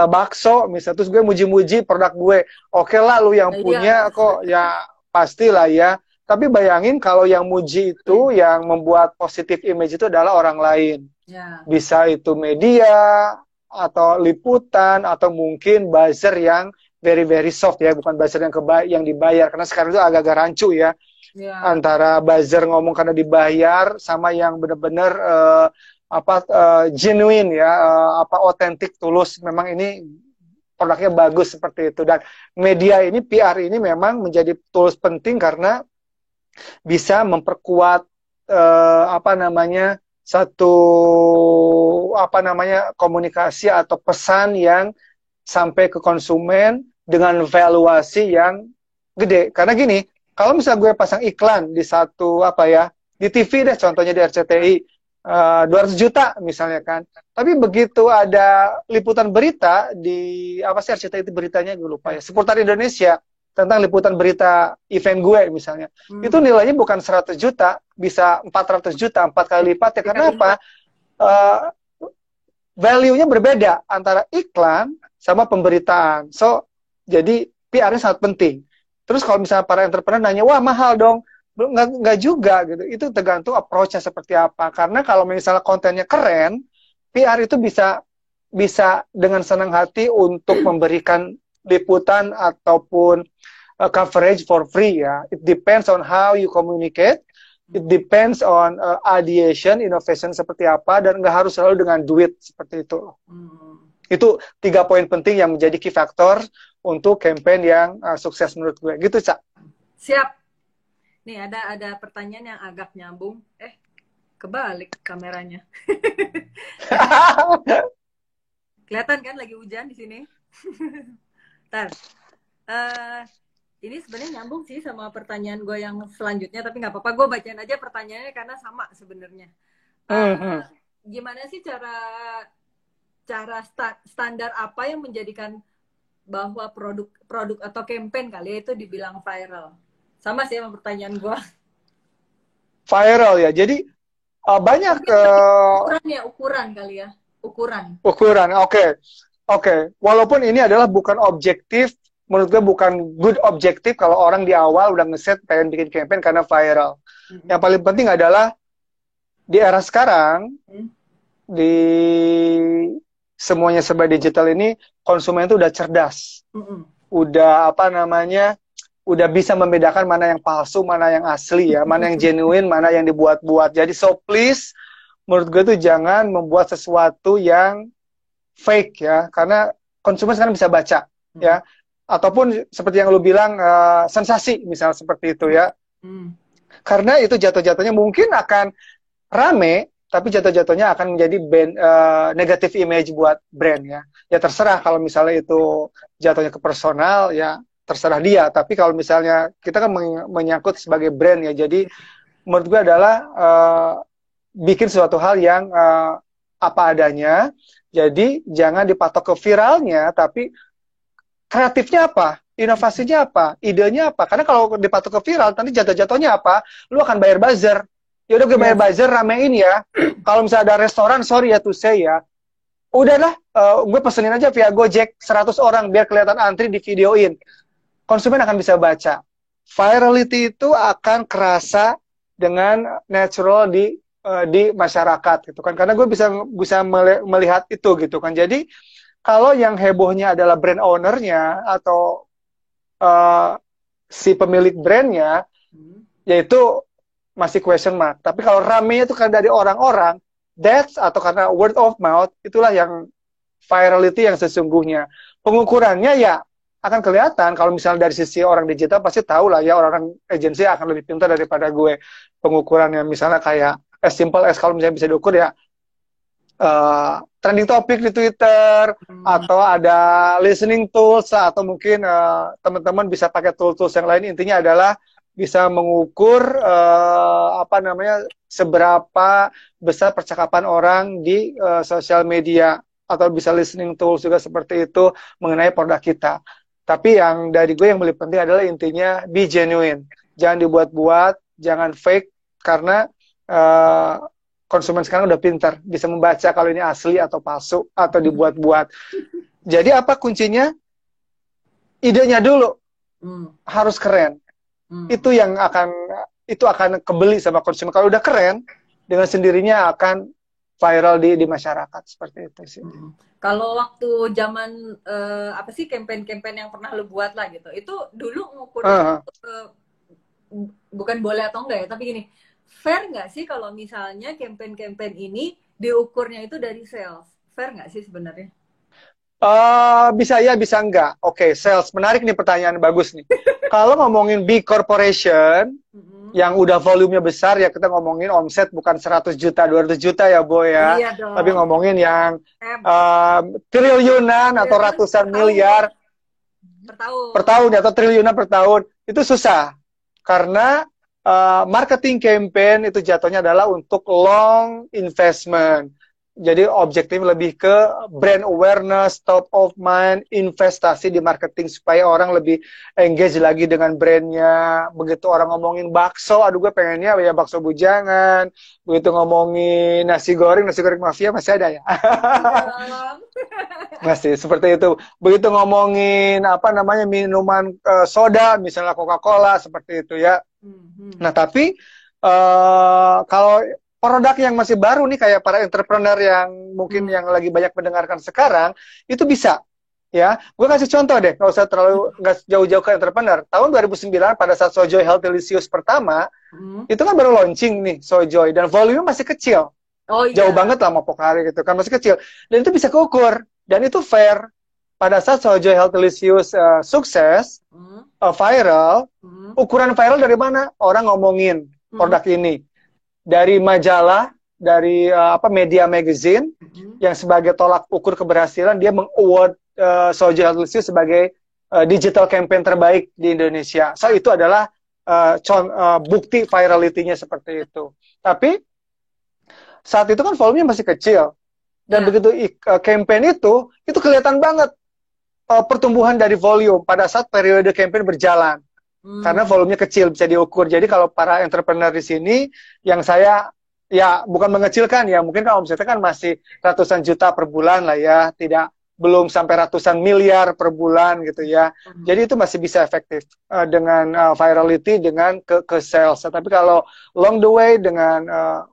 bakso misalnya, terus gue muji-muji produk gue, oke lah lu yang punya kok ya, pastilah ya. Tapi bayangin kalau yang muji itu, yang membuat positif image itu adalah orang lain. Bisa itu media, atau liputan, atau mungkin buzzer yang very very soft ya, bukan buzzer yang dibayar, karena sekarang itu agak-agak rancu ya. Antara buzzer ngomong karena dibayar sama yang benar-benar genuine ya, otentik, tulus, memang ini produknya bagus seperti itu. Dan media ini, PR ini memang menjadi tools penting karena bisa memperkuat satu komunikasi atau pesan yang sampai ke konsumen dengan valuasi yang gede. Karena gini, kalau misalnya gue pasang iklan di satu di TV deh, contohnya di RCTI, 200 juta misalnya kan. Tapi begitu ada liputan berita di RCTI itu beritanya gue lupa ya, Seputar Indonesia, tentang liputan berita event gue misalnya, itu nilainya bukan 100 juta, bisa 400 juta, 4 kali lipat ya. Karena apa? Value-nya berbeda antara iklan sama pemberitaan. So, jadi PR-nya sangat penting. Terus kalau misalnya para entrepreneur nanya, wah mahal dong, nggak juga gitu. Itu tergantung approach-nya seperti apa. Karena kalau misalnya kontennya keren, PR itu bisa dengan senang hati untuk memberikan liputan ataupun coverage for free ya. It depends on how you communicate. It depends on ideation, innovation seperti apa, dan nggak harus selalu dengan duit seperti itu. Itu 3 poin penting yang menjadi key factor untuk campaign yang sukses menurut gue. Gitu, Cak. Siap. Nih ada pertanyaan yang agak nyambung. Kebalik kameranya. Kelihatan kan lagi hujan di sini. Ntar. Ini sebenarnya nyambung sih sama pertanyaan gue yang selanjutnya, tapi nggak apa-apa, gue bacain aja pertanyaannya karena sama sebenarnya. Gimana sih cara standar apa yang menjadikan bahwa produk atau campaign kali ya itu dibilang viral? Sama sih sama pertanyaan gue. Viral ya, jadi banyak ukuran kali ya, ukuran. Oke. Walaupun ini adalah bukan objektif, menurut gue bukan good objektif kalau orang di awal udah ngeset pengen bikin campaign karena viral. Yang paling penting adalah di era sekarang, di semuanya serba digital ini konsumen itu udah cerdas, udah apa namanya, udah bisa membedakan mana yang palsu, mana yang asli ya, mana yang genuine, mana yang dibuat-buat. Jadi so please, menurut gue tuh jangan membuat sesuatu yang fake ya, karena konsumen sekarang bisa baca ya, ataupun seperti yang lu bilang sensasi misal seperti itu ya, karena itu jatuh-jatuhnya mungkin akan rame, tapi jatuh-jatuhnya akan menjadi negative image buat brand ya. Ya terserah kalau misalnya itu jatuhnya ke personal ya, terserah dia. Tapi kalau misalnya kita kan menyangkut sebagai brand ya, jadi menurut gue adalah bikin suatu hal yang apa adanya. Jadi jangan dipatok ke viralnya, tapi kreatifnya apa, inovasinya apa, idenya apa. Karena kalau dipatok ke viral, nanti jatuh-jatuhnya apa, lu akan bayar buzzer. Ya udah gue bayar buzzer, ramein ya. Kalau misalnya ada restoran, sorry ya to say ya, udahlah, gue pesenin aja via Gojek 100 orang biar kelihatan antri di videoin. Konsumen akan bisa baca. Virality itu akan kerasa dengan natural di masyarakat gitu kan. Karena gue bisa melihat itu gitu kan. Jadi kalau yang hebohnya adalah brand ownernya atau si pemilik brandnya, yaitu masih question mark. Tapi kalau ramenya itu kan dari orang-orang, atau karena word of mouth, itulah yang virality yang sesungguhnya. Pengukurannya ya akan kelihatan. Kalau misalnya dari sisi orang digital pasti tahu lah ya, orang agensi akan lebih pintar daripada gue pengukurannya. Misalnya kayak as simple as kalau misalnya bisa diukur ya trending topic di Twitter, atau ada listening tools, atau mungkin teman-teman bisa pakai tools-tools yang lain. Intinya adalah bisa mengukur apa namanya, seberapa besar percakapan orang di sosial media, atau bisa listening tools juga seperti itu mengenai produk kita. Tapi yang dari gue yang lebih penting adalah intinya be genuine, jangan dibuat-buat, jangan fake, karena konsumen sekarang udah pintar, bisa membaca kalau ini asli atau palsu atau dibuat-buat. Jadi apa kuncinya? Idenya dulu harus keren. Itu yang akan kebeli sama konsumen. Kalau udah keren, dengan sendirinya akan viral di masyarakat, seperti itu sih. Kalau waktu zaman apa sih campaign-campaign yang pernah lu buat lah gitu, itu dulu ngukurnya bukan boleh atau enggak ya, tapi gini, fair nggak sih kalau misalnya campaign-campaign ini diukurnya itu dari sales? Fair nggak sih sebenarnya? Bisa ya, bisa enggak. Oke, sales. Menarik nih, pertanyaan bagus nih. Kalau ngomongin big corporation, yang udah volumenya besar ya, kita ngomongin omset bukan 100 juta, 200 juta ya, Boy ya. Iya dong. Tapi ngomongin yang triliunan atau ratusan miliar per tahun atau triliunan per tahun. Itu susah. Karena marketing campaign itu jatuhnya adalah untuk long investment. Jadi objektif lebih ke brand awareness, top of mind, investasi di marketing supaya orang lebih engage lagi dengan brandnya. Begitu orang ngomongin bakso, aduh gue pengennya ya bakso bujangan. Begitu ngomongin nasi goreng mafia masih ada ya? Masih, seperti itu. Begitu ngomongin apa namanya minuman soda, misalnya Coca-Cola, seperti itu ya. Nah tapi kalau produk yang masih baru nih, kayak para entrepreneur yang mungkin yang lagi banyak mendengarkan sekarang, itu bisa ya. Gue kasih contoh deh, nggak jauh-jauh ke entrepreneur. Tahun 2009 pada saat Sojoy Health Delicious pertama, itu kan baru launching nih Sojoy, dan volume masih kecil. Jauh banget lah mau Pocari gitu kan, masih kecil. Dan itu bisa keukur, dan itu fair. Pada saat Sojoy Health Delicious sukses, viral, ukuran viral dari mana? Orang ngomongin produk ini. Dari majalah, dari media magazine, yang sebagai tolak ukur keberhasilan, dia meng-award Sojoy Health Delicious sebagai digital campaign terbaik di Indonesia. So itu adalah bukti virality-nya seperti itu. Tapi saat itu kan volumenya masih kecil, dan begitu campaign itu kelihatan banget pertumbuhan dari volume pada saat periode campaign berjalan. Karena volumenya kecil, bisa diukur. Jadi kalau para entrepreneur di sini, yang saya ya bukan mengecilkan ya, mungkin kan omsetnya kan masih ratusan juta per bulan lah ya, belum sampai ratusan miliar per bulan gitu ya. Jadi itu masih bisa efektif dengan virality, dengan ke sales. Tapi kalau long the way dengan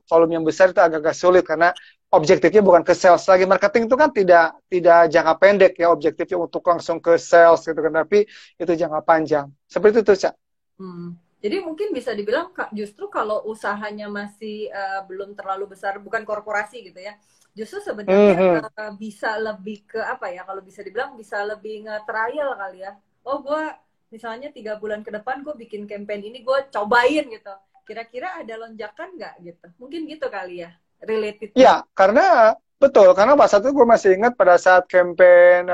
volume yang besar itu agak-agak sulit, karena objektifnya bukan ke sales lagi. Marketing itu kan tidak jangka pendek ya, objektifnya untuk langsung ke sales gitu kan, tapi itu jangka panjang. Seperti itu, Cak. Jadi mungkin bisa dibilang justru kalau usahanya masih belum terlalu besar, bukan korporasi gitu ya, justru sebenarnya bisa lebih ke apa ya, kalau bisa dibilang bisa lebih nge-trial kali ya. Oh, gue misalnya 3 bulan ke depan gue bikin campaign ini, gue cobain gitu. Kira-kira ada lonjakan nggak gitu? Mungkin gitu kali ya, related. Ya, karena betul, karena pas itu gue masih ingat pada saat campaign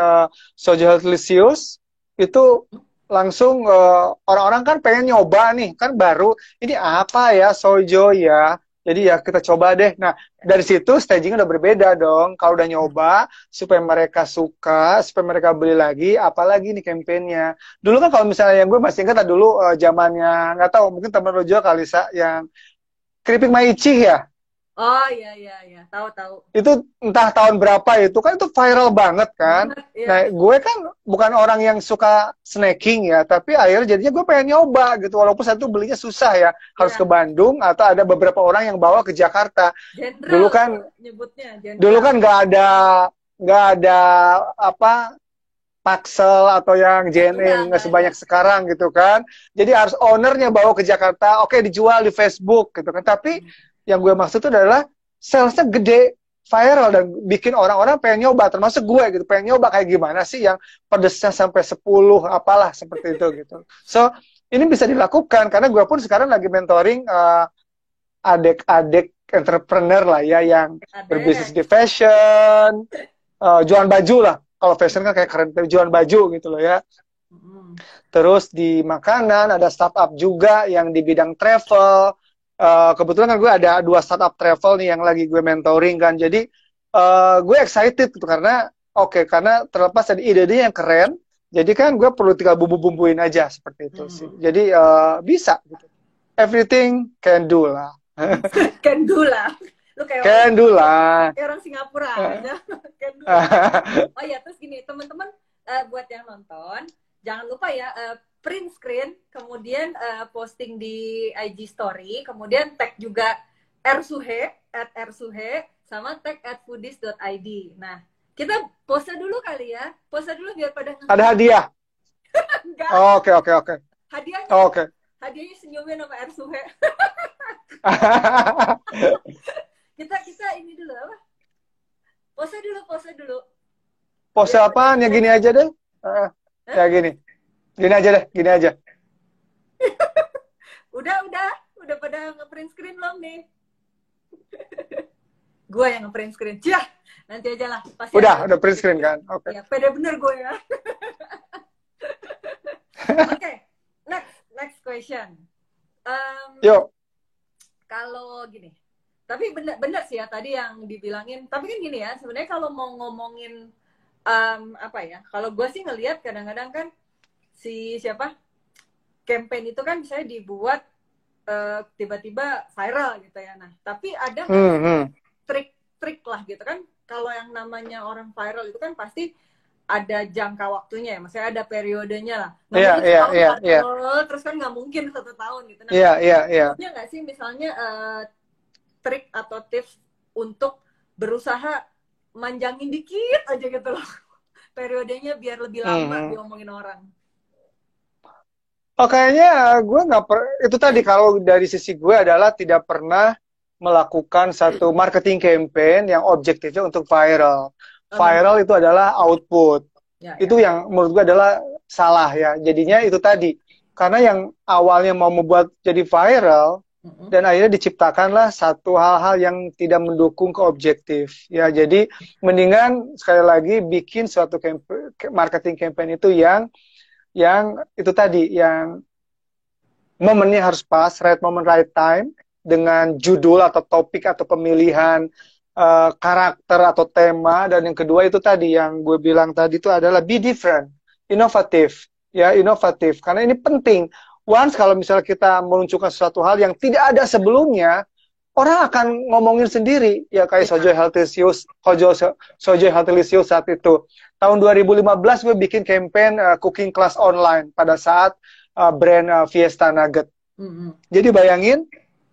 Sojo Healthlicious itu langsung orang-orang kan pengen nyoba nih, kan baru, ini apa ya Sojo ya, jadi ya kita coba deh. Nah, dari situ stagingnya udah berbeda dong. Kalau udah nyoba, supaya mereka suka, supaya mereka beli lagi, apalagi nih campaignnya. Dulu kan kalau misalnya yang gue masih ingat dulu zamannya, nggak tahu, mungkin teman lo juga kali, Sa, yang keripik Maici ya. Oh iya, tahu. Itu entah tahun berapa itu kan, itu viral banget kan. Iya. Nah, gue kan bukan orang yang suka snacking ya, tapi akhirnya jadinya gue pengen nyoba gitu, walaupun satu belinya susah ya, harus ke Bandung atau ada beberapa orang yang bawa ke Jakarta. Jenderal, nyebutnya jenderal. Dulu kan nggak ada apa Paxel atau yang JNE nggak sebanyak sekarang gitu kan. Jadi harus ownernya bawa ke Jakarta, oke, dijual di Facebook gitu kan. Tapi yang gue maksud itu adalah salesnya gede, viral, dan bikin orang-orang pengen nyoba, termasuk gue gitu, pengen nyoba kayak gimana sih yang pedesnya sampai 10 apalah seperti itu gitu. So ini bisa dilakukan karena gue pun sekarang lagi mentoring adik-adik entrepreneur lah ya, yang berbisnis di fashion, jualan baju lah. Kalau fashion kan kayak keren, jualan baju gitu loh ya. Terus di makanan ada startup juga yang di bidang travel. Kebetulan kan gue ada 2 startup travel nih yang lagi gue mentoring kan. Jadi gue excited gitu karena karena terlepas dari ide-ide yang keren, jadi kan gue perlu tinggal bumbu-bumbuin aja seperti itu sih. Jadi bisa gitu. Everything can do lah. Can do lah. Lu kayak can do lah. Kayak orang Singapura aja. Can do. Oh ya, terus gini, teman-teman, buat yang nonton, jangan lupa ya, print screen, kemudian posting di IG story, kemudian tag juga @rsuhe, sama tag @foodies.id. Nah, kita pose dulu kali ya. Pose dulu biar pada ada hadiah. Enggak. Oke. Hadiahnya. Hadiahnya senyumin sama rsuhe. kita ini dulu apa? Pose dulu. Pose apaan? Ya gini aja deh. Ya gini. Gini aja. udah pada nge-print screen belum nih? Gue yang nge-print screen. Cih, nanti aja lah. Pasti udah print screen kan? Oke. Ya, pede bener gue ya. Oke, next question. Yuk. Kalau gini, tapi bener sih ya tadi yang dibilangin. Tapi kan gini ya, sebenarnya kalau mau ngomongin apa ya? Kalau gue sih ngelihat kadang-kadang kan campaign itu kan misalnya dibuat tiba-tiba viral gitu ya. Nah, tapi ada trik lah gitu kan. Kalau yang namanya orang viral itu kan pasti ada jangka waktunya ya, maksudnya ada periodenya lah. Iya. Terus kan nggak mungkin 1 tahun gitu. Nah, punya nggak sih misalnya trik atau tips untuk berusaha manjangin dikit aja gitu loh periodenya biar lebih lama diomongin orang? Kayaknya gue itu tadi, kalau dari sisi gue adalah tidak pernah melakukan satu marketing campaign yang objektifnya untuk viral. Viral itu adalah output. Itu yang menurut gue adalah salah ya. Jadinya itu tadi. Karena yang awalnya mau membuat jadi viral, dan akhirnya diciptakanlah satu hal-hal yang tidak mendukung ke objektif. Ya, jadi mendingan sekali lagi bikin suatu marketing campaign itu yang itu tadi, yang momennya harus pas, right moment, right time, dengan judul atau topik atau pemilihan karakter atau tema. Dan yang kedua itu tadi yang gue bilang tadi itu adalah be different, inovatif karena ini penting. Once kalau misalnya kita meluncurkan sesuatu hal yang tidak ada sebelumnya, orang akan ngomongin sendiri ya, kayak Sojo Healthlicious saat itu tahun 2015 gue bikin campaign cooking class online pada saat brand Fiesta Nugget. Jadi bayangin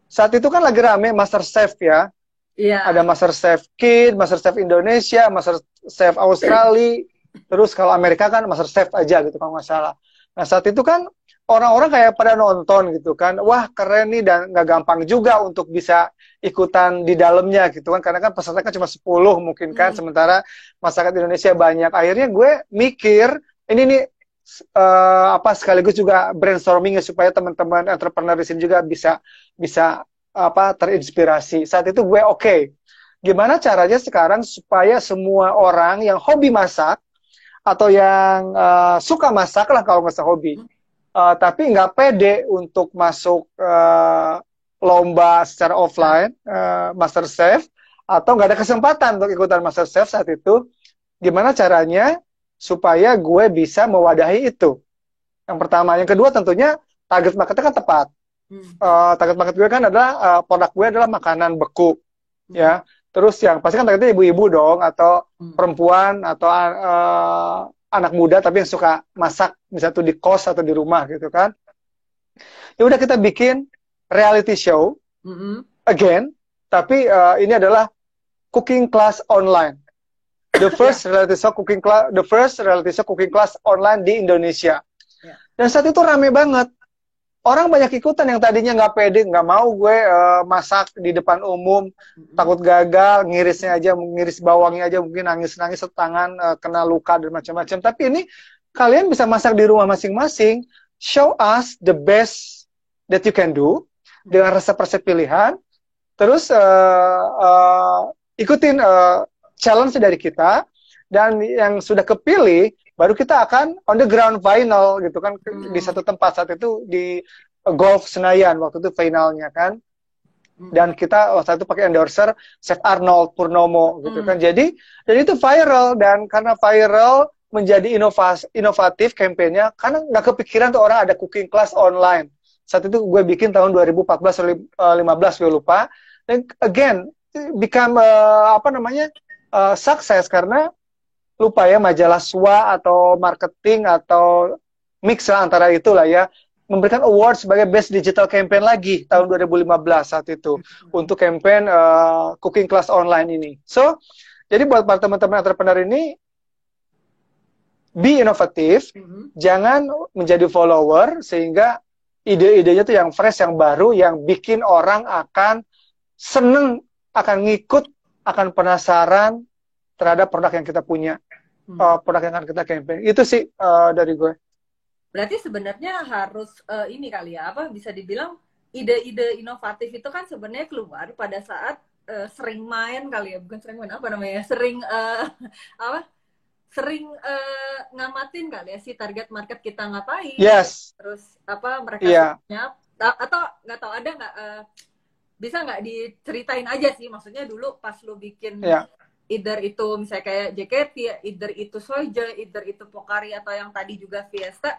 saat itu kan lagi rame MasterChef ya. Iya. Ada MasterChef Kid, MasterChef Indonesia, MasterChef Australia. Terus kalau Amerika kan MasterChef aja gitu kalau nggak salah. Nah saat itu kan orang-orang kayak pada nonton gitu kan. Wah keren nih dan nggak gampang juga untuk bisa ikutan di dalamnya gitu kan. Karena kan peserta kan cuma 10 mungkin kan. Sementara masyarakat Indonesia banyak. Akhirnya gue mikir, ini nih apa sekaligus juga brainstorming ya supaya teman-teman entrepreneur di sini juga bisa bisa apa terinspirasi. Saat itu gue oke. Gimana caranya sekarang supaya semua orang yang hobi masak atau yang suka masak lah kalau nggak usah hobi, tapi nggak pede untuk masuk lomba secara offline, MasterChef, atau nggak ada kesempatan untuk ikutan MasterChef saat itu, gimana caranya supaya gue bisa mewadahi itu? Yang pertama, yang kedua tentunya target marketnya kan tepat. Target market gue kan adalah produk gue adalah makanan beku, ya. Terus yang pasti kan targetnya ibu-ibu dong, atau perempuan, atau anak muda tapi yang suka masak, misalnya tuh di kos atau di rumah gitu kan. Ya udah kita bikin reality show again, tapi ini adalah cooking class online. The first reality show cooking class online di Indonesia. Dan saat itu rame banget. Orang banyak ikutan yang tadinya nggak pede, nggak mau gue masak di depan umum, takut gagal, ngirisnya aja, ngiris bawangnya aja mungkin nangis-nangis setangan, kena luka dan macam-macam. Tapi ini kalian bisa masak di rumah masing-masing. Show us the best that you can do dengan resep-resep pilihan. Terus ikutin challenge dari kita, dan yang sudah kepilih baru kita akan on the ground final gitu kan, di satu tempat. Saat itu di Golf Senayan waktu itu finalnya kan, dan kita waktu itu pakai endorser Chef Arnold Purnomo gitu kan. Jadi itu viral, dan karena viral menjadi inovatif kampanyenya, karena nggak kepikiran tuh orang ada cooking class online. Saat itu gue bikin tahun 2014 atau 2015 gue lupa, dan again become sukses karena lupa ya, majalah SWA atau marketing atau mix lah antara itulah ya, memberikan award sebagai best digital campaign lagi tahun 2015 saat itu untuk campaign cooking class online ini. So, jadi buat para teman-teman entrepreneur ini, be inovatif, jangan menjadi follower, sehingga ide-idenya tuh yang fresh, yang baru, yang bikin orang akan seneng, akan ngikut, akan penasaran terhadap produk yang kita punya, produk yang akan kita campaign. Itu sih dari gue. Berarti sebenarnya harus ini kali ya, apa bisa dibilang ide-ide inovatif itu kan sebenarnya keluar pada saat sering main kali ya, bukan sering main, apa namanya, sering sering ngamatin kali ya si target market kita ngapain. Yes. Terus apa mereka punya, atau nggak tahu ada nggak bisa nggak diceritain aja sih, maksudnya dulu pas lu bikin either itu misalnya kayak JKT, either itu Soja, either itu Pokari, atau yang tadi juga Fiesta,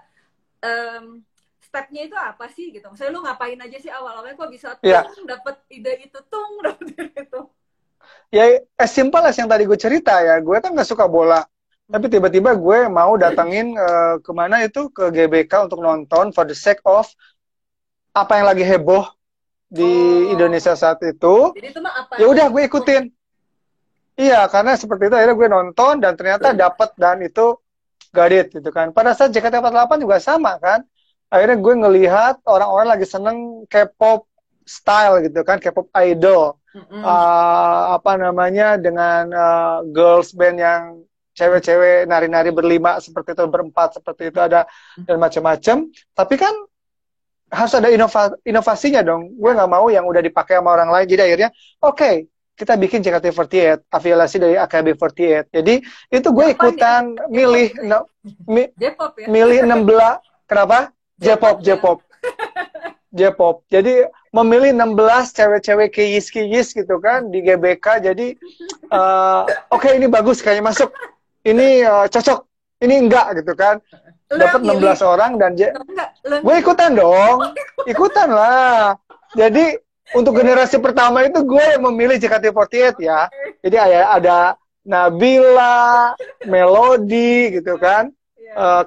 stepnya itu apa sih gitu? Misalnya lu ngapain aja sih awal-awalnya kok bisa dapet ide itu, dapet itu? Ya as simple as yang tadi gue cerita ya, gue kan nggak suka bola, tapi tiba-tiba gue mau datengin kemana itu, ke GBK untuk nonton for the sake of apa yang lagi heboh di Indonesia saat itu. Jadi itu mah apa? Ya udah gue ikutin. Iya, karena seperti itu akhirnya gue nonton dan ternyata dapet, dan itu got it gitu kan. Pada saat JKT48 juga sama kan. Akhirnya gue ngelihat orang-orang lagi seneng K-pop style gitu kan, K-pop idol. Apa namanya, dengan girls band yang cewek-cewek nari-nari berlima seperti itu, berempat seperti itu, ada dan macam-macam. Tapi kan harus ada inovasinya dong. Gue nggak mau yang udah dipakai sama orang lain. Jadi akhirnya oke, kita bikin JKT48, afiliasi dari AKB48. Jadi itu gue ikutan milih J-pop ya? milih 16. Kenapa? J-pop. Jadi memilih 16 cewek-cewek kiyis gitu kan di GBK. Jadi oke, ini bagus kayaknya masuk. Ini cocok. Ini enggak gitu kan. Dapat 16 orang dan gue ikutan dong. Ikutan lah. Jadi untuk generasi pertama itu gue yang memilih JKT48 ya. Jadi ada Nabila, Melody gitu kan,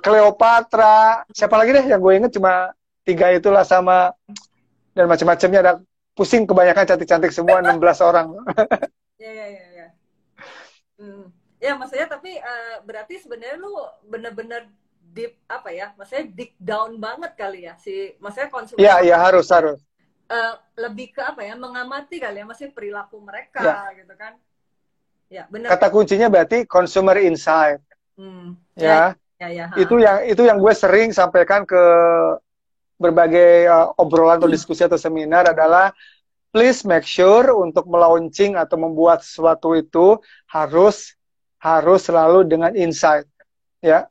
Cleopatra, siapa lagi deh yang gue inget cuma 3 itulah, sama dan macam-macamnya, ada pusing kebanyakan cantik-cantik semua 16 orang. Ya, ya, ya, ya. Ya, maksudnya tapi berarti sebenarnya lu bener-bener deep apa ya? Maksudnya dig down banget kali ya si, maksudnya konsumen. Iya, iya harus. Lebih ke apa ya? Mengamati kali ya, maksudnya perilaku mereka Ya. gitu kan? Ya, benar. Kata kuncinya berarti consumer insight. Ya. Ya. Itu yang gue sering sampaikan ke berbagai obrolan atau diskusi atau seminar adalah please make sure untuk melaunching atau membuat sesuatu itu harus selalu dengan insight, ya.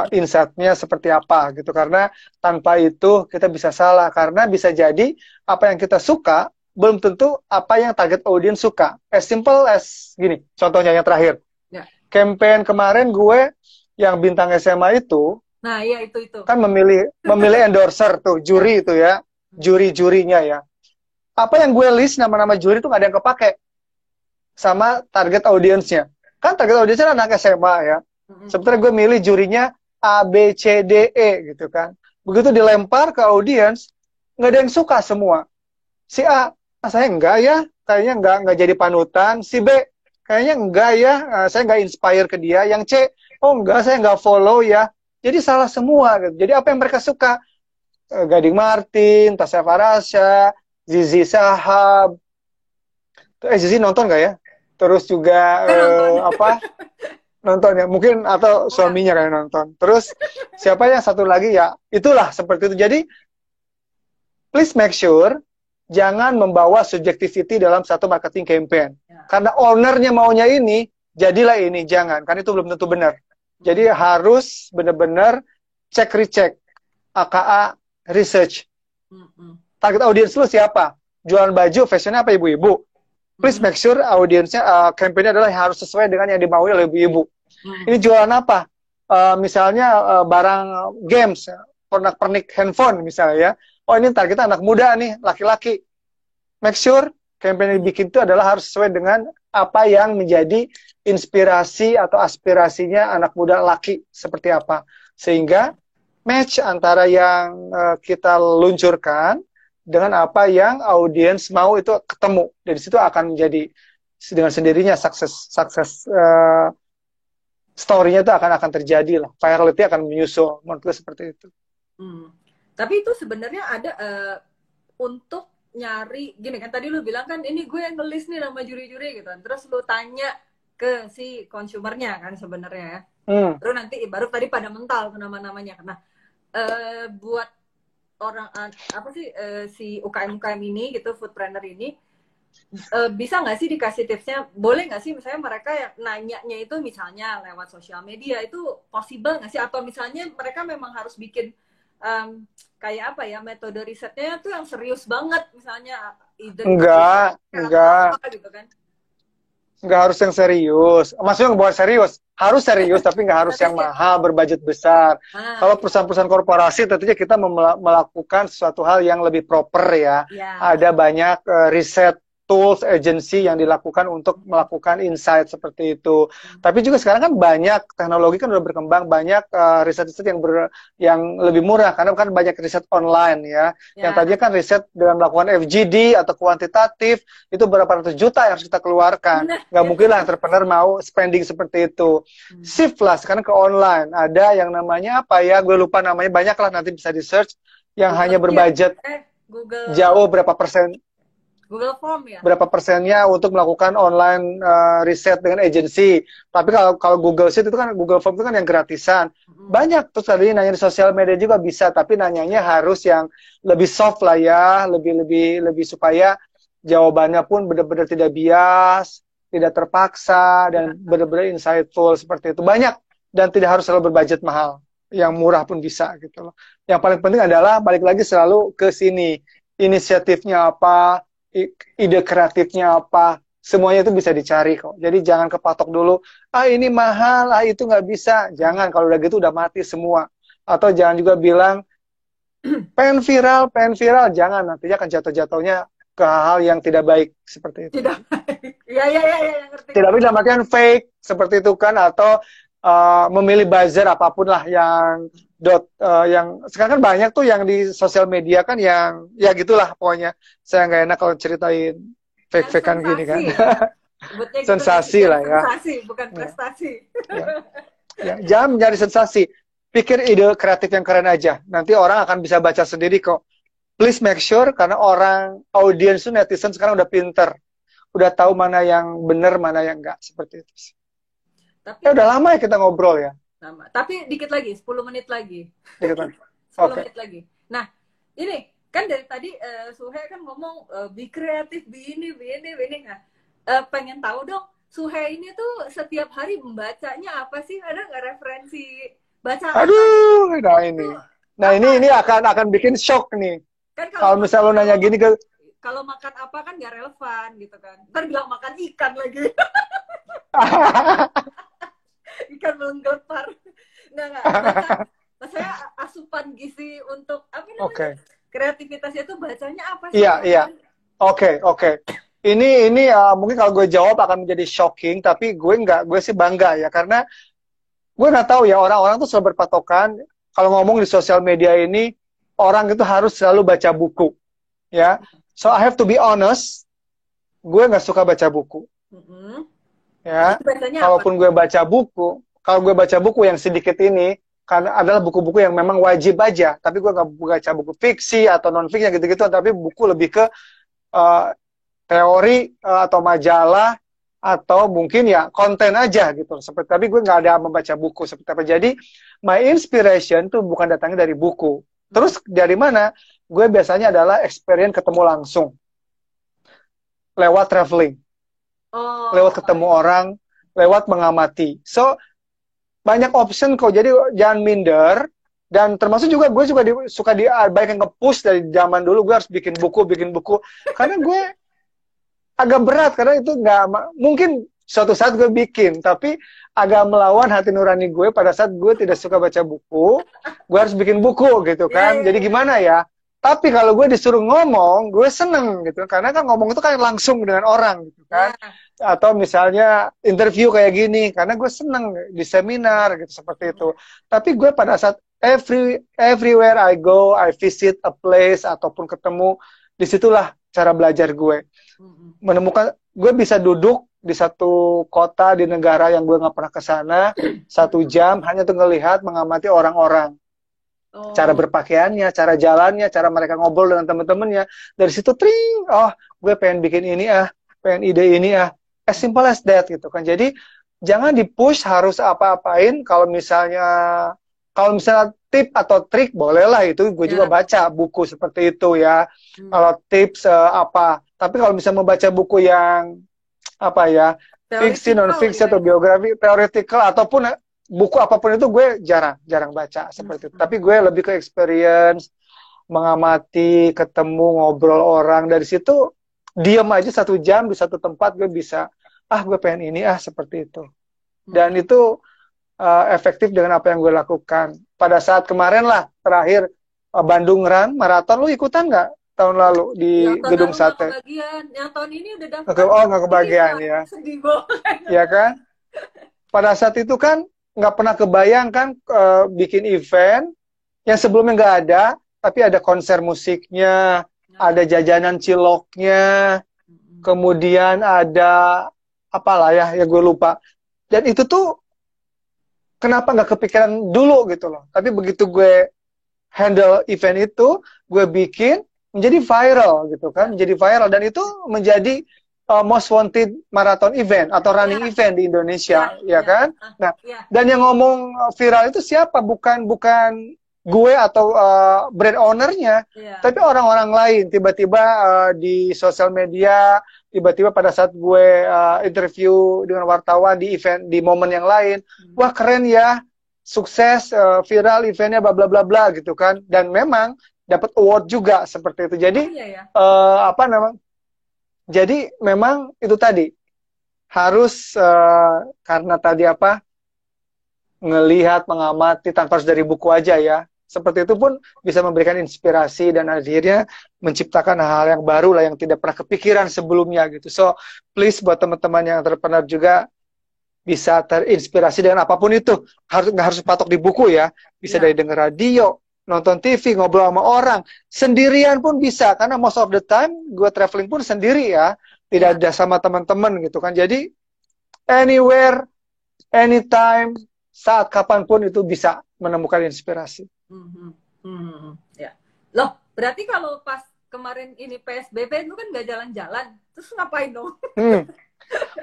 Insight-nya seperti apa gitu, karena tanpa itu kita bisa salah, karena bisa jadi apa yang kita suka belum tentu apa yang target audience suka. As simple as gini, contohnya yang terakhir, campaign kemarin gue yang bintang SMA itu, nah iya itu kan memilih endorser tuh, juri itu ya, juri-jurinya ya. Apa yang gue list nama-nama juri itu gak ada yang kepake sama target audiensnya. Kan target audiensnya anak SMA ya. Sebenarnya gue milih jurinya A, B, C, D, E gitu kan. Begitu dilempar ke audiens, nggak ada yang suka semua. Si A, saya enggak ya, kayaknya nggak jadi panutan. Si B, kayaknya enggak ya, saya nggak inspire ke dia. Yang C, oh enggak, saya nggak follow ya. Jadi salah semua gitu. Jadi apa yang mereka suka? Gading Martin, Tasya Farasya, Zizi Sahab. Zizi nonton nggak ya? Terus juga apa? Nonton ya, mungkin atau suaminya kayak nonton. Terus siapa yang satu lagi ya, itulah seperti itu. Jadi please make sure jangan membawa subjectivity dalam satu marketing campaign. Karena ownernya maunya ini, jadilah ini, jangan. Kan itu belum tentu benar. Jadi harus benar-benar cek recheck, aka research. Target audience lu siapa? Jualan baju, fashionnya apa ibu-ibu? Please make sure audiensnya, campaign-nya adalah yang harus sesuai dengan yang dimaui oleh ibu-ibu. Ini jualan apa? Misalnya barang games, pernak-pernik handphone misalnya ya. Oh ini targetnya anak muda nih, laki-laki. Make sure campaign yang dibikin itu adalah harus sesuai dengan apa yang menjadi inspirasi atau aspirasinya anak muda laki seperti apa. Sehingga match antara yang kita luncurkan dengan apa yang audiens mau itu ketemu. Dari situ akan menjadi dengan sendirinya sukses story-nya itu akan terjadi lah. Virality akan menyusul. Menurut gue seperti itu. Tapi itu sebenarnya ada untuk nyari, gini kan tadi lu bilang kan ini gue yang ngelis nih nama juri-juri gitu. Terus lu tanya ke si konsumernya kan sebenarnya ya. Terus nanti baru tadi pada mental ke nama-namanya. Nah, buat orang apa sih si UKM ini gitu, foodpreneur ini bisa nggak sih dikasih tipsnya? Boleh nggak sih misalnya mereka yang nanyanya itu misalnya lewat sosial media itu possible nggak sih? Atau misalnya mereka memang harus bikin kayak apa ya, metode risetnya tuh yang serius banget misalnya? Enggak gitu kan? Enggak harus yang serius. Maksudnya nggak buat serius. Harus serius, tapi nggak harus yang mahal, berbudget besar. Kalau perusahaan-perusahaan korporasi, tentunya kita melakukan sesuatu hal yang lebih proper ya. Ada banyak riset tools, agency yang dilakukan untuk melakukan insight seperti itu. Tapi juga sekarang kan banyak teknologi kan udah berkembang, banyak riset-riset yang lebih murah karena kan banyak riset online ya. Yang tadinya kan riset dengan melakukan FGD atau kuantitatif itu berapa ratus juta yang harus kita keluarkan. Nggak mungkin lah entrepreneur mau spending seperti itu. Shift lah sekarang ke online. Ada yang namanya apa ya? Gue lupa namanya, banyak lah, nanti bisa di search yang Google, hanya berbudget jauh berapa persen. Google Form ya? Berapa persennya untuk melakukan online riset dengan agensi. Tapi kalau Google Sheet itu kan, Google Form itu kan yang gratisan. Banyak, terus tadi nanya di sosial media juga bisa, tapi nanyanya harus yang lebih soft lah ya, lebih supaya jawabannya pun benar-benar tidak bias, tidak terpaksa, dan benar-benar insightful seperti itu. Banyak, dan tidak harus selalu berbudget mahal. Yang murah pun bisa gitu loh. Yang paling penting adalah balik lagi selalu ke sini. Inisiatifnya apa, ide kreatifnya apa, semuanya itu bisa dicari kok. Jadi jangan kepatok dulu, ini mahal, itu nggak bisa. Jangan, kalau udah gitu udah mati semua. Atau jangan juga bilang, pengen viral, jangan. Nantinya akan jatuh-jatuhnya ke hal yang tidak baik seperti itu. Tidak baik. Ya, ngerti. Tidak baik dalam artian fake, seperti itu kan, atau memilih buzzer apapun lah yang yang sekarang kan banyak tuh yang di sosial media kan yang ya gitulah pokoknya. Saya nggak enak kalau ceritain Yang fake-fakean gini kan. sensasi ya. Sebutnya gitu nih, Sensasi yang lah ya. sensasi, bukan Ya, prestasi. ya, ya. Jangan mencari sensasi. Pikir ide kreatif yang keren aja. Nanti orang akan bisa baca sendiri kok. Please make sure karena orang audiens tuh netizen sekarang udah pinter. Udah tahu mana yang benar, mana yang enggak. Seperti itu sih. Tapi Ya udah lama ya kita ngobrol ya. sama. Tapi dikit lagi, 10 menit lagi. Dikit lagi. 10 Oke. menit lagi. Nah, ini kan dari tadi Suhe kan ngomong be kreatif, be ini. Nah, pengen tahu dong, Suhe ini tuh setiap hari membacanya apa sih? Ada nggak referensi baca apa Aduh, gitu? nah ini. Nah, ini akan bikin shock nih. Kan Kalau misalnya lo nanya gini ke kalau makan apa kan nggak relevan gitu kan. Ntar bilang makan ikan lagi. Ikan melengkapar. Nggak. Saya asupan gizi untuk apa namanya? Oke. Kreativitasnya tuh bacanya apa sih? Iya. Oke. Ini mungkin kalau gue jawab akan menjadi shocking, tapi gue sih bangga ya karena gue nggak tahu ya orang-orang tuh selalu berpatokan kalau ngomong di sosial media ini orang itu harus selalu baca buku ya. So I have to be honest, gue nggak suka baca buku. Ya, kalaupun gue baca buku, kalau gue baca buku yang sedikit ini karena adalah buku-buku yang memang wajib aja, tapi gue nggak baca buku fiksi atau non fiksi gitu-gitu, tapi buku lebih ke teori atau majalah atau mungkin ya konten aja gitu. Seperti tapi gue nggak ada membaca buku seperti apa. Jadi my inspiration tuh bukan datangnya dari buku. Terus dari mana? Gue biasanya adalah experience ketemu langsung lewat traveling, lewat ketemu orang, lewat mengamati. So banyak option kok. Jadi jangan minder. Dan termasuk juga gue suka banyak yang nge-push dari zaman dulu. Gue harus bikin buku karena gue agak berat karena itu nggak mungkin suatu saat gue bikin, tapi agak melawan hati nurani gue pada saat gue tidak suka baca buku, gue harus bikin buku gitu kan. Jadi gimana ya? Tapi kalau gue disuruh ngomong, gue seneng gitu karena kan ngomong itu kan langsung dengan orang gitu kan. Atau misalnya interview kayak gini karena gue seneng di seminar gitu seperti itu. Tapi gue pada saat everywhere I go, I visit a place ataupun ketemu, disitulah cara belajar gue. Menemukan gue bisa duduk di satu kota di negara yang gue nggak pernah ke sana 1 jam hanya tuh ngelihat mengamati orang-orang, cara berpakaiannya, cara jalannya, cara mereka ngobrol dengan teman-temannya. Dari situ tring, oh gue pengen bikin ini pengen ide ini as simple as that gitu kan. Jadi jangan dipush harus apa-apain. Kalau misalnya tip atau trik bolehlah, itu gue juga baca buku seperti itu ya. Kalau tips apa, tapi kalau misalnya membaca buku yang apa ya, fiksi, non fiksi atau biografi, theoretical ataupun buku apapun itu gue jarang baca seperti itu. Tapi gue lebih ke experience, mengamati, ketemu, ngobrol orang. Dari situ diam aja 1 jam di satu tempat gue bisa gue pengen ini seperti itu. Dan itu efektif dengan apa yang gue lakukan. Pada saat kemarin lah terakhir Bandung Run Marathon, lu ikutan nggak tahun lalu di Gedung Sate? Yang tahun ini udah daftar. Nggak kebagian ya. Sedih banget. Ya kan? Pada saat itu kan nggak pernah kebayang kan bikin event yang sebelumnya nggak ada, tapi ada konser musiknya, ada jajanan ciloknya, kemudian ada apalah ya gue lupa. Dan itu tuh kenapa nggak kepikiran dulu gitu loh. Tapi begitu gue handle event itu, gue bikin menjadi viral gitu kan, menjadi viral dan itu menjadi most wanted marathon event atau running event di Indonesia, ya kan? Nah, dan yang ngomong viral itu siapa? Bukan gue atau brand ownernya, tapi orang-orang lain. Tiba-tiba di sosial media, tiba-tiba pada saat gue interview dengan wartawan di event di momen yang lain, wah keren ya, sukses, viral eventnya, bla bla bla bla gitu kan. Dan memang dapat award juga seperti itu. Jadi apa namanya? Jadi memang itu tadi harus karena tadi apa? Ngelihat, mengamati tanpa harus dari buku aja ya. Seperti itu pun bisa memberikan inspirasi dan akhirnya menciptakan hal-hal yang baru lah yang tidak pernah kepikiran sebelumnya gitu. So please buat teman-teman yang entrepreneur juga bisa terinspirasi dengan apapun itu. Nggak harus patok di buku ya. Bisa dari denger radio, nonton TV, ngobrol sama orang. Sendirian pun bisa, karena most of the time gue traveling pun sendiri ya. Tidak ada sama teman-teman gitu kan. Jadi anywhere, anytime, saat kapanpun itu bisa menemukan inspirasi. Ya. Loh, berarti kalau pas kemarin ini PSBB itu kan nggak jalan-jalan, terus ngapain dong?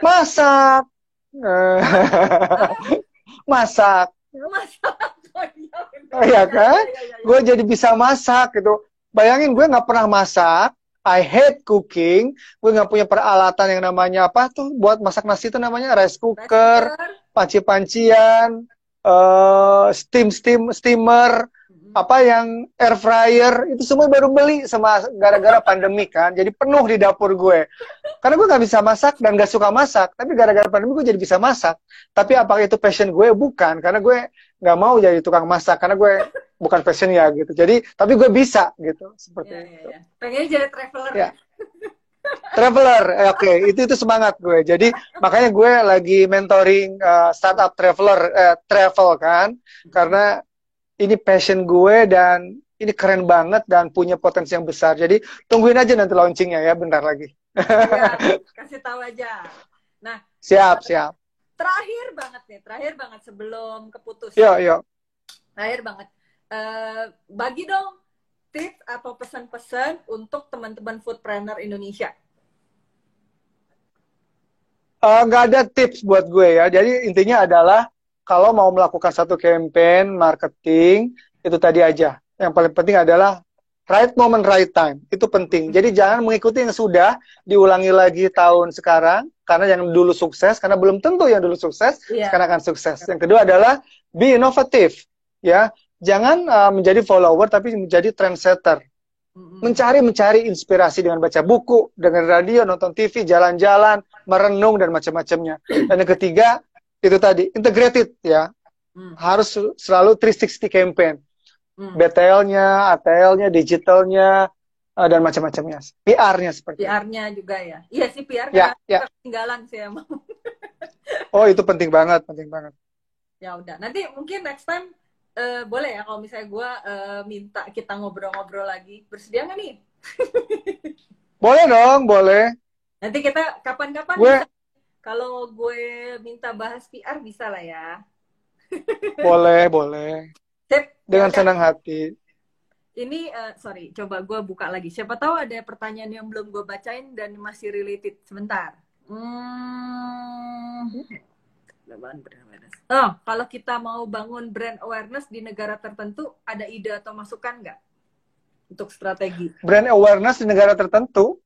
Masak. Masak. Masak. Oh, iya kan? Gue jadi bisa masak gitu. Bayangin gue nggak pernah masak. I hate cooking. Gue nggak punya peralatan yang namanya apa tuh buat masak nasi itu namanya rice cooker, panci-pancian, steamer, apa yang air fryer, itu semua baru beli sama gara-gara pandemi kan. Jadi penuh di dapur gue. Karena gue nggak bisa masak dan nggak suka masak. Tapi gara-gara pandemi gue jadi bisa masak. Tapi apakah itu passion gue? Bukan. Karena gue nggak mau jadi tukang masak. Karena gue bukan passion ya gitu. Jadi, tapi gue bisa gitu. Seperti itu. Pengennya jadi traveler. Ya. Traveler, oke, itu semangat gue. Jadi makanya gue lagi mentoring startup travel kan, karena ini passion gue dan ini keren banget dan punya potensi yang besar. Jadi tungguin aja nanti launchingnya ya, bentar lagi. Ya, kasih tahu aja. Nah, siap. Terakhir banget sebelum keputus. Yuk. Terakhir banget. Bagi dong tips atau pesan-pesan untuk teman-teman foodpreneur Indonesia. Nggak ada tips buat gue ya. Jadi intinya adalah kalau mau melakukan satu campaign marketing, itu tadi aja. Yang paling penting adalah right moment, right time. Itu penting. Jadi jangan mengikuti yang sudah, diulangi lagi tahun sekarang, karena yang dulu sukses, karena belum tentu yang dulu sukses, sekarang akan sukses. Yang kedua adalah be innovative. Ya, jangan menjadi follower, tapi menjadi trendsetter. Mencari inspirasi dengan baca buku, dengan radio, nonton TV, jalan-jalan, merenung, dan macam-macamnya. Dan yang ketiga, itu tadi, integrated ya. Harus selalu 360 campaign. BTL-nya, ATL-nya, digitalnya, dan macam-macamnya. PR-nya seperti PR-nya juga ya. Iya sih, PR-nya ketinggalan sih emang. Oh, itu penting banget. Ya udah, nanti mungkin next time boleh ya kalau misalnya gue minta kita ngobrol-ngobrol lagi. Bersedia nggak nih? Boleh dong, boleh. Nanti kita kapan-kapan bisa. Kalau gue minta bahas PR bisa lah ya. Boleh. Sip. Dengan senang hati. Ini, sorry, coba gue buka lagi. Siapa tahu ada pertanyaan yang belum gue bacain dan masih related. Sebentar. Oh, kalau kita mau bangun brand awareness di negara tertentu, ada ide atau masukan nggak untuk strategi? Brand awareness di negara tertentu?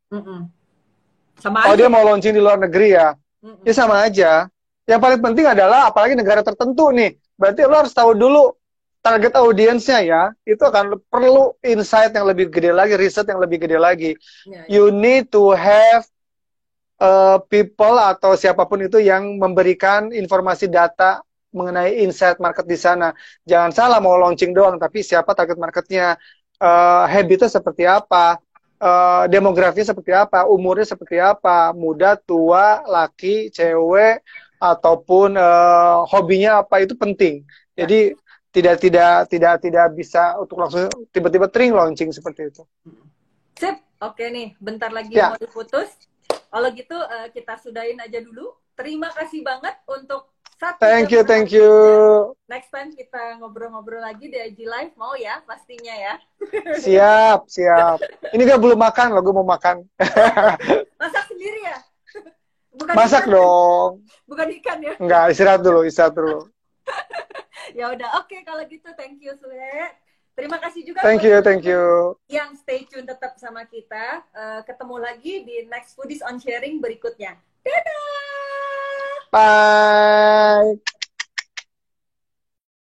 Sama aja. Dia mau launching di luar negeri ya? Ya sama aja. Yang paling penting adalah, apalagi negara tertentu nih, berarti lo harus tahu dulu target audiensnya ya. Itu akan perlu insight yang lebih gede lagi, riset yang lebih gede lagi. You need to have people atau siapapun itu yang memberikan informasi data mengenai insight market di sana. Jangan salah mau launching doang, tapi siapa target marketnya, habitnya seperti apa, demografinya seperti apa, umurnya seperti apa, muda, tua, laki, cewek, ataupun hobinya apa, itu penting. Jadi tidak bisa untuk langsung tiba-tiba launching seperti itu. Sip, oke nih, bentar lagi mau diputus. Kalau gitu kita sudahin aja dulu. Terima kasih banget untuk satu. Thank you. Next time kita ngobrol-ngobrol lagi di IG Live, mau ya pastinya ya. Siap. Ini gue belum makan loh, gue mau makan. Masak sendiri ya? Bukan masak ikan, dong. Bukan ikan ya? Enggak, istirahat dulu. Ya udah, oke kalau gitu, thank you Sule. Terima kasih juga. Thank you. Yang stay tune tetap sama kita. Ketemu lagi di next Foodies on Sharing berikutnya. Dadah. Bye.